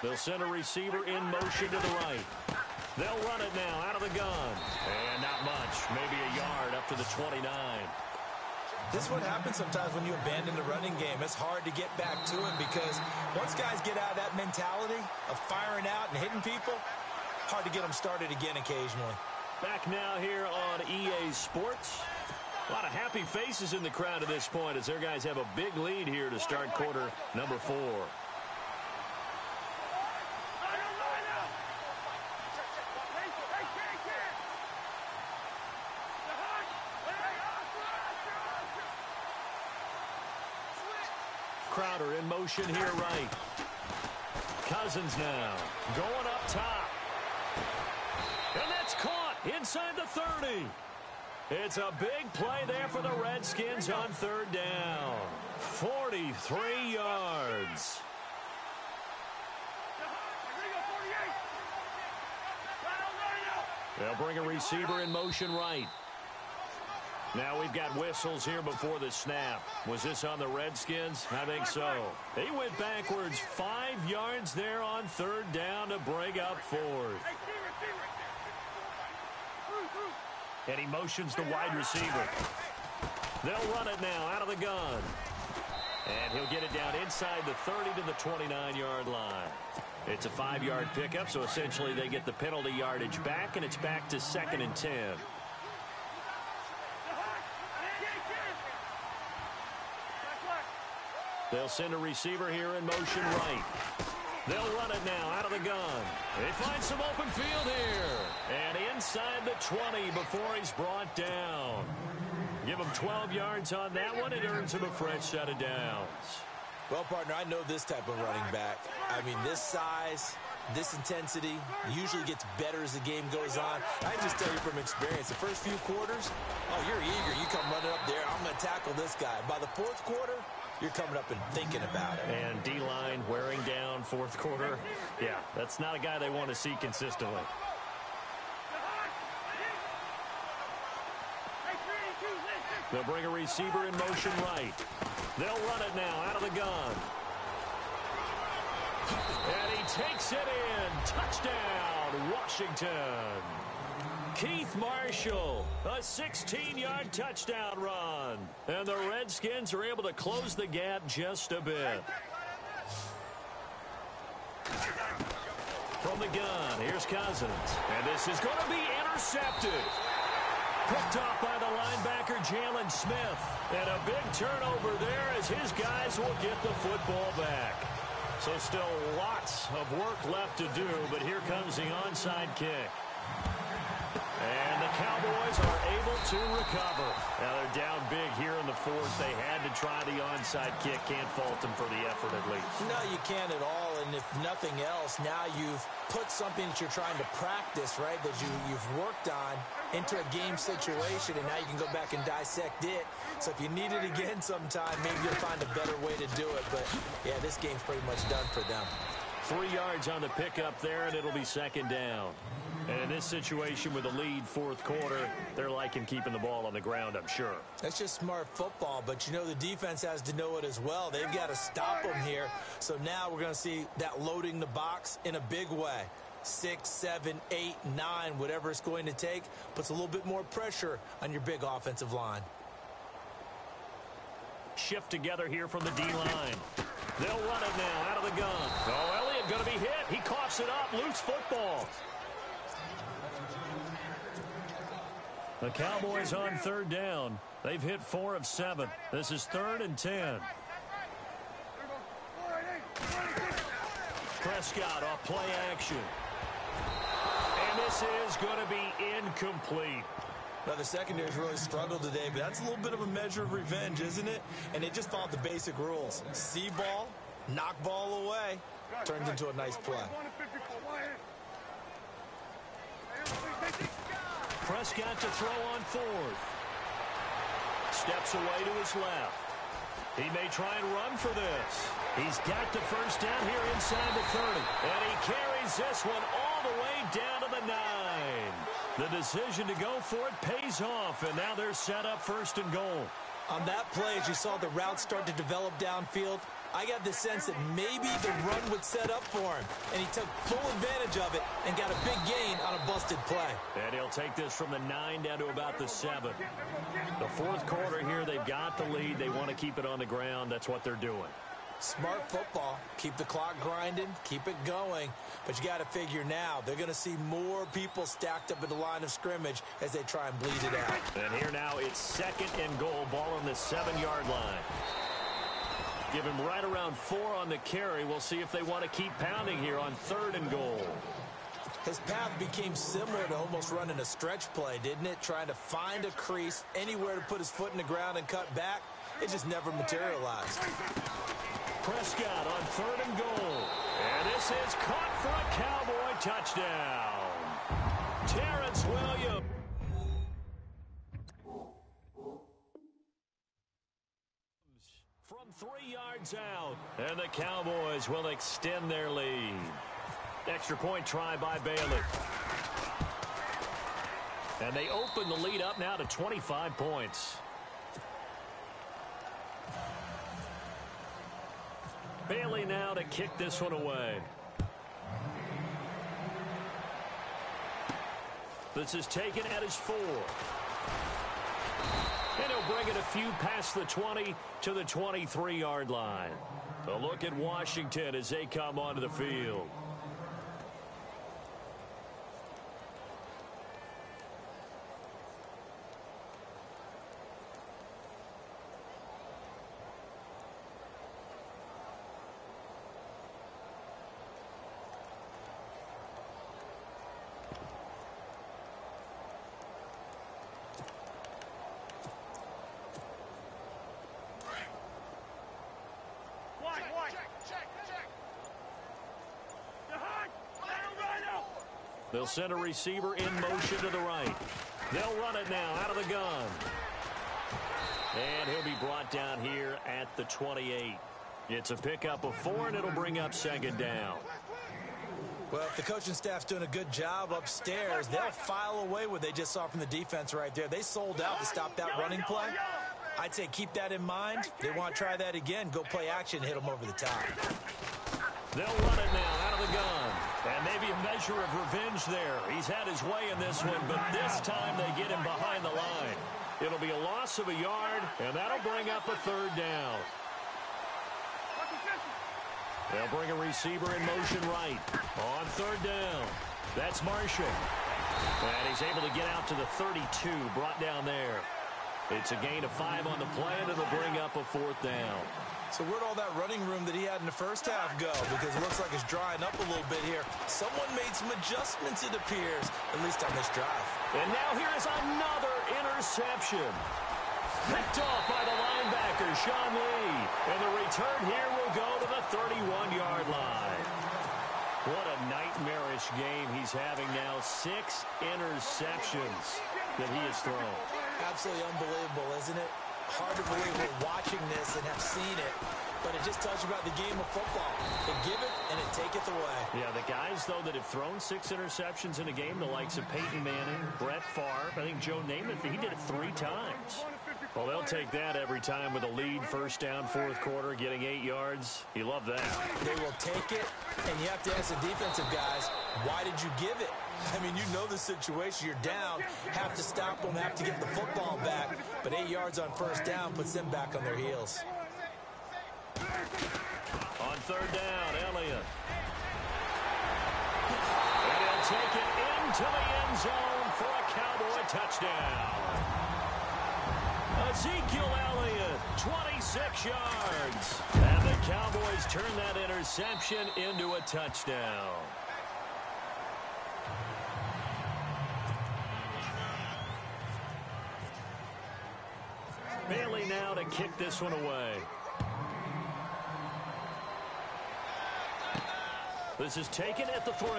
They'll send a receiver in motion to the right. They'll run it now out of the gun. And not much. Maybe a yard up to the 29. This is what happens sometimes when you abandon the running game. It's hard to get back to it because once guys get out of that mentality of firing out and hitting people, hard to get them started again occasionally. Back now here on EA Sports. A lot of happy faces in the crowd at this point as their guys have a big lead here to start quarter number 4. Crowder in motion here right. Cousins now going up top. And that's caught inside the 30. It's a big play there for the Redskins on third down. 43 yards. They'll bring a receiver in motion right. Now we've got whistles here before the snap. Was this on the Redskins? I think so. He went backwards 5 yards there on third down to bring up fourth. And he motions the wide receiver. They'll run it now out of the gun. And he'll get it down inside the 30 to the 29-yard line. It's a 5-yard pickup, so essentially they get the penalty yardage back, and it's back to 2nd and 10. They'll send a receiver here in motion right. They'll run it now out of the gun. They find some open field here. And inside the 20 before he's brought down. Give him 12 yards on that one. It earns him a fresh set of downs. Well, partner, I know this type of running back. I mean, this size, this intensity usually gets better as the game goes on. I can just tell you from experience, the first few quarters, oh, you're eager. You come running up there, I'm going to tackle this guy. By the fourth quarter, you're coming up and thinking about it. And D-line wearing down fourth quarter. Yeah, that's not a guy they want to see consistently. They'll bring a receiver in motion right. They'll run it now out of the gun. And he takes it in. Touchdown, Washington. Keith Marshall, a 16-yard touchdown run. And the Redskins are able to close the gap just a bit. From the gun, here's Cousins. And this is going to be intercepted. Picked off by the linebacker, Jalen Smith. And a big turnover there as his guys will get the football back. So still lots of work left to do, but here comes the onside kick. And the Cowboys are able to recover. Now they're down big here in the fourth. They had to try the onside kick. Can't fault them for the effort at least. No, you can't at all. And if nothing else, now you've put something that you're trying to practice, right, that you've worked on into a game situation, and now you can go back and dissect it. So if you need it again sometime, maybe you'll find a better way to do it. But, yeah, this game's pretty much done for them. 3 yards on the pickup there, and it'll be second down. And in this situation with a lead fourth quarter, they're liking keeping the ball on the ground, I'm sure. That's just smart football, but you know the defense has to know it as well. They've got to stop them here. So now we're going to see that loading the box in a big way. 6, 7, 8, 9, whatever it's going to take, puts a little bit more pressure on your big offensive line. Shift together here from the D-line. They'll run it now out of the gun. Oh, Elliott going to be hit. He coughs it up. Loose football. The Cowboys on third down. They've hit 4 of 7. This is 3rd and 10. Prescott off play action. And this is going to be incomplete. Now, the secondary's really struggled today, but that's a little bit of a measure of revenge, isn't it? And they just followed the basic rules. See ball, knock ball away, turned into a nice play. Prescott to throw on fourth. Steps away to his left. He may try and run for this. He's got the first down here inside the 30. And he carries this one all the way down to the 9. The decision to go for it pays off, and now they're set up 1st and goal. On that play, as you saw the route start to develop downfield, I got the sense that maybe the run would set up for him, and he took full advantage of it and got a big gain on a busted play. And he'll take this from the 9 down to about the 7. The fourth quarter here, they've got the lead. They want to keep it on the ground. That's what they're doing. Smart football. Keep the clock grinding. Keep it going. But you got to figure now, they're going to see more people stacked up at the line of scrimmage as they try and bleed it out. And here now, it's 2nd and goal. Ball on the 7-yard line. Give him right around 4 on the carry. We'll see if they want to keep pounding here on 3rd and goal. His path became similar to almost running a stretch play, didn't it? Trying to find a crease, anywhere to put his foot in the ground and cut back. It just never materialized. Prescott on 3rd and goal. And this is caught for a Cowboy touchdown. Terrence Williams. From 3 yards out, and the Cowboys will extend their lead. Extra point try by Bailey. And they open the lead up now to 25 points. Bailey now to kick this one away. This is taken at his 4. And he'll bring it a few past the 20 to the 23-yard line. A look at Washington as they come onto the field. They'll send a receiver in motion to the right. They'll run it now out of the gun. And he'll be brought down here at the 28. It's a pickup of 4, and it'll bring up second down. Well, if the coaching staff's doing a good job upstairs, they'll file away what they just saw from the defense right there. They sold out to stop that running play. I'd say keep that in mind. They want to try that again. Go play action, hit them over the top. They'll run it now out of the gun. And maybe a measure of revenge there. He's had his way in this one, but this time they get him behind the line. It'll be a loss of a yard, and that'll bring up a third down. They'll bring a receiver in motion right. On third down. That's Marshall. And he's able to get out to the 32, brought down there. It's a gain of 5 on the play, and it'll bring up a fourth down. So where'd all that running room that he had in the first half go? Because it looks like it's drying up a little bit here. Someone made some adjustments, it appears, at least on this drive. And now here's another interception. Picked off by the linebacker, Sean Lee. And the return here will go to the 31-yard line. What a nightmarish game he's having now. 6 interceptions that he has thrown. Absolutely unbelievable, isn't it? Hard to believe we're watching this and have seen it, but it just tells you about the game of football. They give it and it taketh away. Yeah, the guys, though, that have thrown 6 interceptions in a game, the likes of Peyton Manning, Brett Favre, I think Joe Namath, he did it 3 times. Well, they'll take that every time with a lead, first down, fourth quarter, getting 8 yards. You love that. They will take it, and you have to ask the defensive guys, why did you give it? I mean, you know the situation. You're down, have to stop them, have to get the football back, but 8 yards on first down puts them back on their heels. On third down, Elliott. And he'll take it into the end zone for a Cowboy touchdown. Ezekiel Elliott, 26 yards. And the Cowboys turn that interception into a touchdown. Bailey now to kick this one away. This is taken at the 3.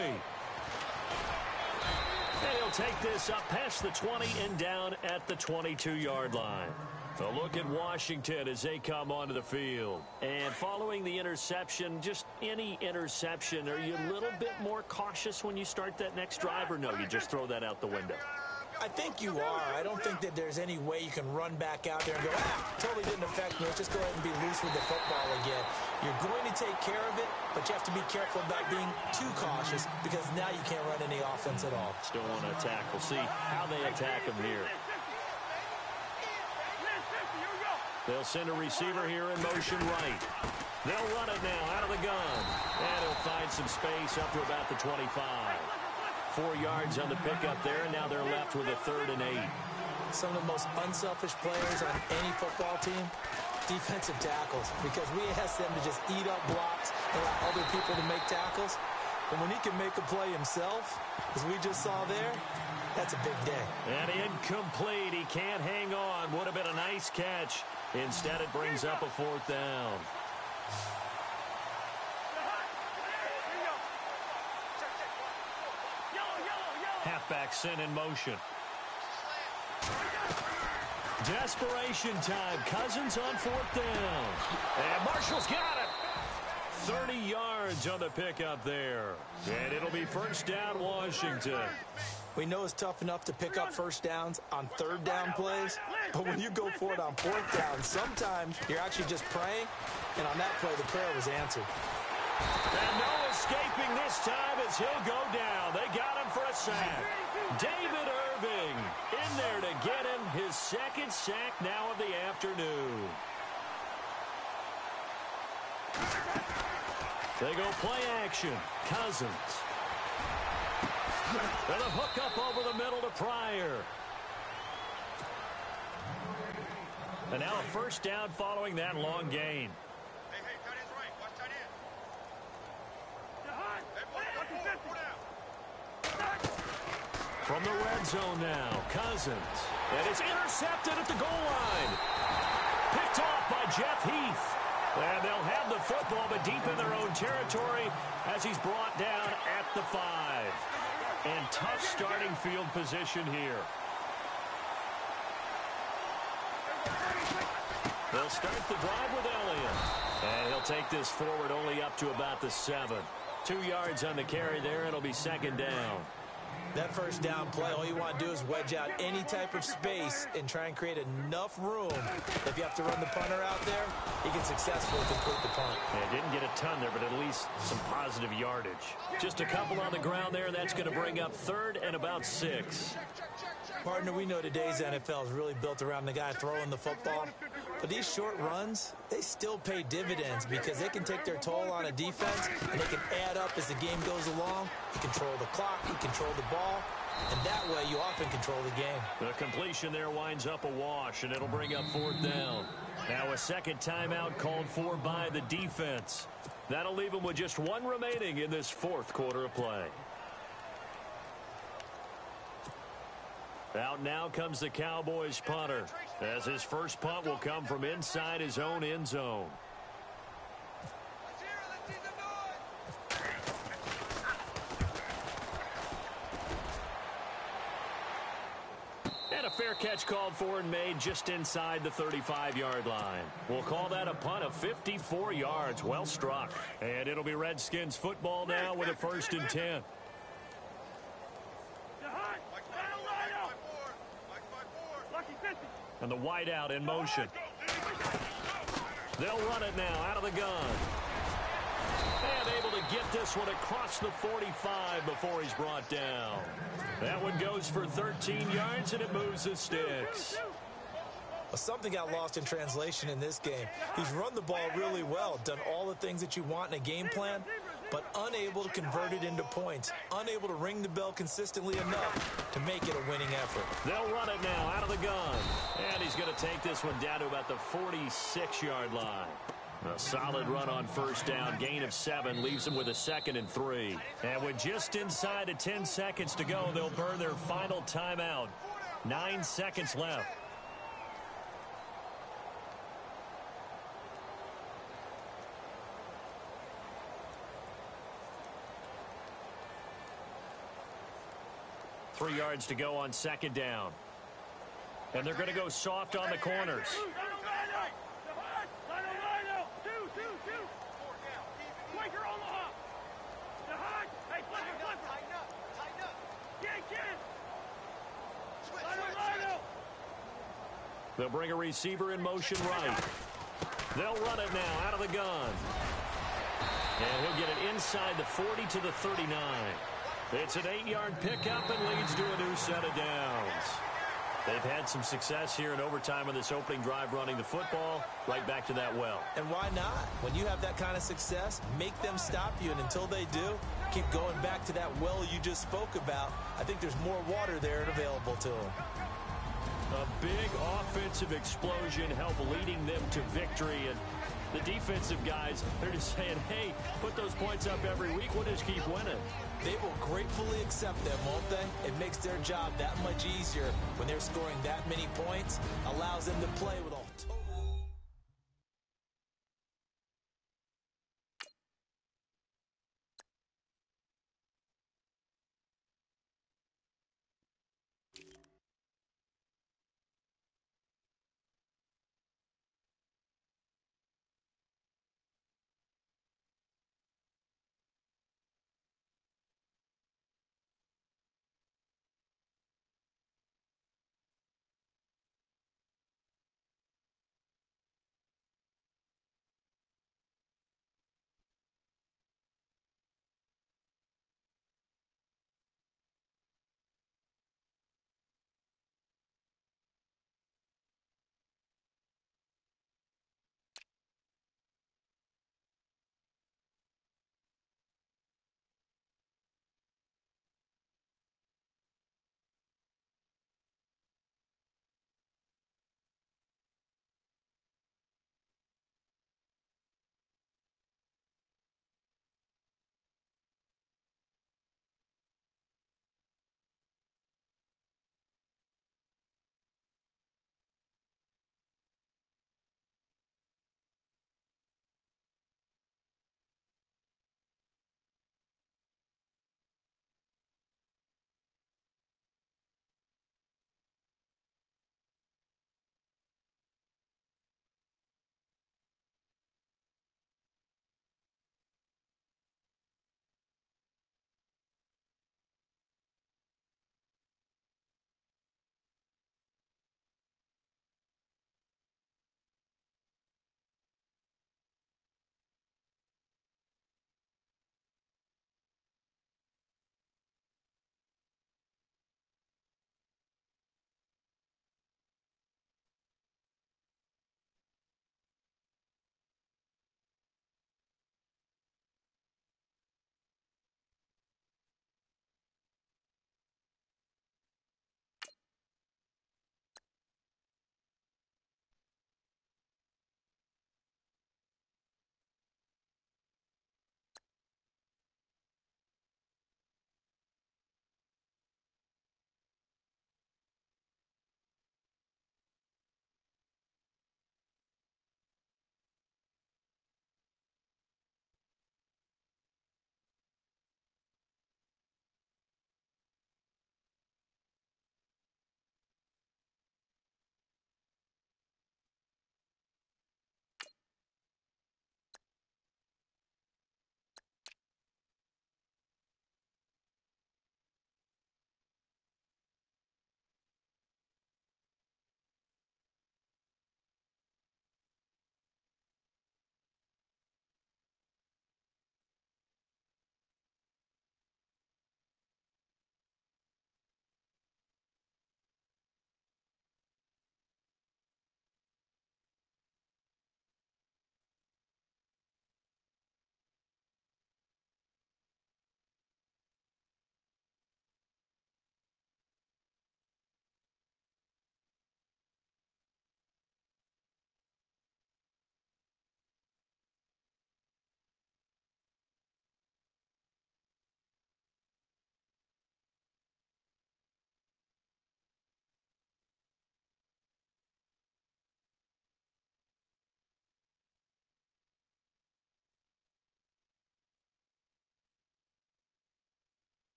And he'll take this up past the 20 and down at the 22-yard line. A look at Washington as they come onto the field. And following the interception, just any interception, are you a little bit more cautious when you start that next drive, or no, you just throw that out the window? I think you are. I don't think that there's any way you can run back out there and go, totally didn't affect me. Let's just go ahead and be loose with the football again. You're going to take care of it, but you have to be careful about being too cautious because now you can't run any offense at all. Still want to attack. We'll see how they attack him here. They'll send a receiver here in motion right. They'll run it now out of the gun. And he'll find some space up to about the 25. 4 yards on the pickup there, and now they're left with a 3rd and 8. Some of the most unselfish players on any football team, defensive tackles, because we ask them to just eat up blocks and allow other people to make tackles. But when he can make a play himself, as we just saw there, that's a big day. And incomplete. He can't hang on. Would have been a nice catch. Instead, it brings up a 4th down. Halfback sent in motion. Desperation time. Cousins on 4th down. And Marshall's got it. 30 yards on the pickup there. And it'll be 1st down, Washington. We know it's tough enough to pick up 1st downs on 3rd down plays, but when you go for it on 4th down, sometimes you're actually just praying, and on that play, the prayer was answered. And no escaping this time as he'll go down. They got him for a sack. David Irving in there to get him his 2nd sack now of the afternoon. They go play action. Cousins. And a hook up over the middle to Pryor. And now a 1st down following that long gain. Hey, tight end's right. Watch tight end. From the red zone now, Cousins. And it's intercepted at the goal line. Picked off by Jeff Heath. And they'll have the football, but deep in their own territory as he's brought down at the 5. And tough starting field position here. They'll start the drive with Elliott. And he'll take this forward only up to about the 7. 2 yards on the carry there. It'll be 2nd down. That 1st down play, all you want to do is wedge out any type of space and try and create enough room. If you have to run the punter out there, he can successfully complete the punt. Yeah, didn't get a ton there, but at least some positive yardage. Just a couple on the ground there. That's going to bring up 3rd and about 6. Partner, we know today's NFL is really built around the guy throwing the football. But these short runs, they still pay dividends because they can take their toll on a defense and they can add up as the game goes along. You control the clock, you control the ball, and that way you often control the game. The completion there winds up a wash, and it'll bring up 4th down. Now a 2nd timeout called for by the defense. That'll leave them with just 1 remaining in this 4th quarter of play. Out now comes the Cowboys punter, as his first punt will come from inside his own end zone. And a fair catch called for and made just inside the 35-yard line. We'll call that a punt of 54 yards. Well struck. And it'll be Redskins football now with a 1st and 10. And the wideout in motion. They'll run it now out of the gun. And able to get this one across the 45 before he's brought down. That one goes for 13 yards, and it moves the sticks. Well, something got lost in translation in this game. He's run the ball really well, done all the things that you want in a game plan, but unable to convert it into points, unable to ring the bell consistently enough to make it a winning effort. They'll run it now out of the gun. And he's going to take this one down to about the 46-yard line. A solid run on 1st down. Gain of 7 leaves him with a 2nd and 3. And with just inside of 10 seconds to go, they'll burn their final timeout. 9 seconds left. Three yards to go on 2nd down. And they're going to go soft on the corners. They'll bring a receiver in motion right. They'll run it now out of the gun. And he'll get it inside the 40 to the 39. It's an 8-yard pickup and leads to a new set of downs. They've had some success here in overtime on this opening drive running the football right back to that well. And why not? When you have that kind of success, make them stop you, and until they do, keep going back to that well you just spoke about. I think there's more water there and available to them. A big offensive explosion helped leading them to victory, and the defensive guys, they're just saying, hey, put those points up every week, we'll just keep winning. They will gratefully accept them, won't they? It makes their job that much easier when they're scoring that many points, allows them to play with all total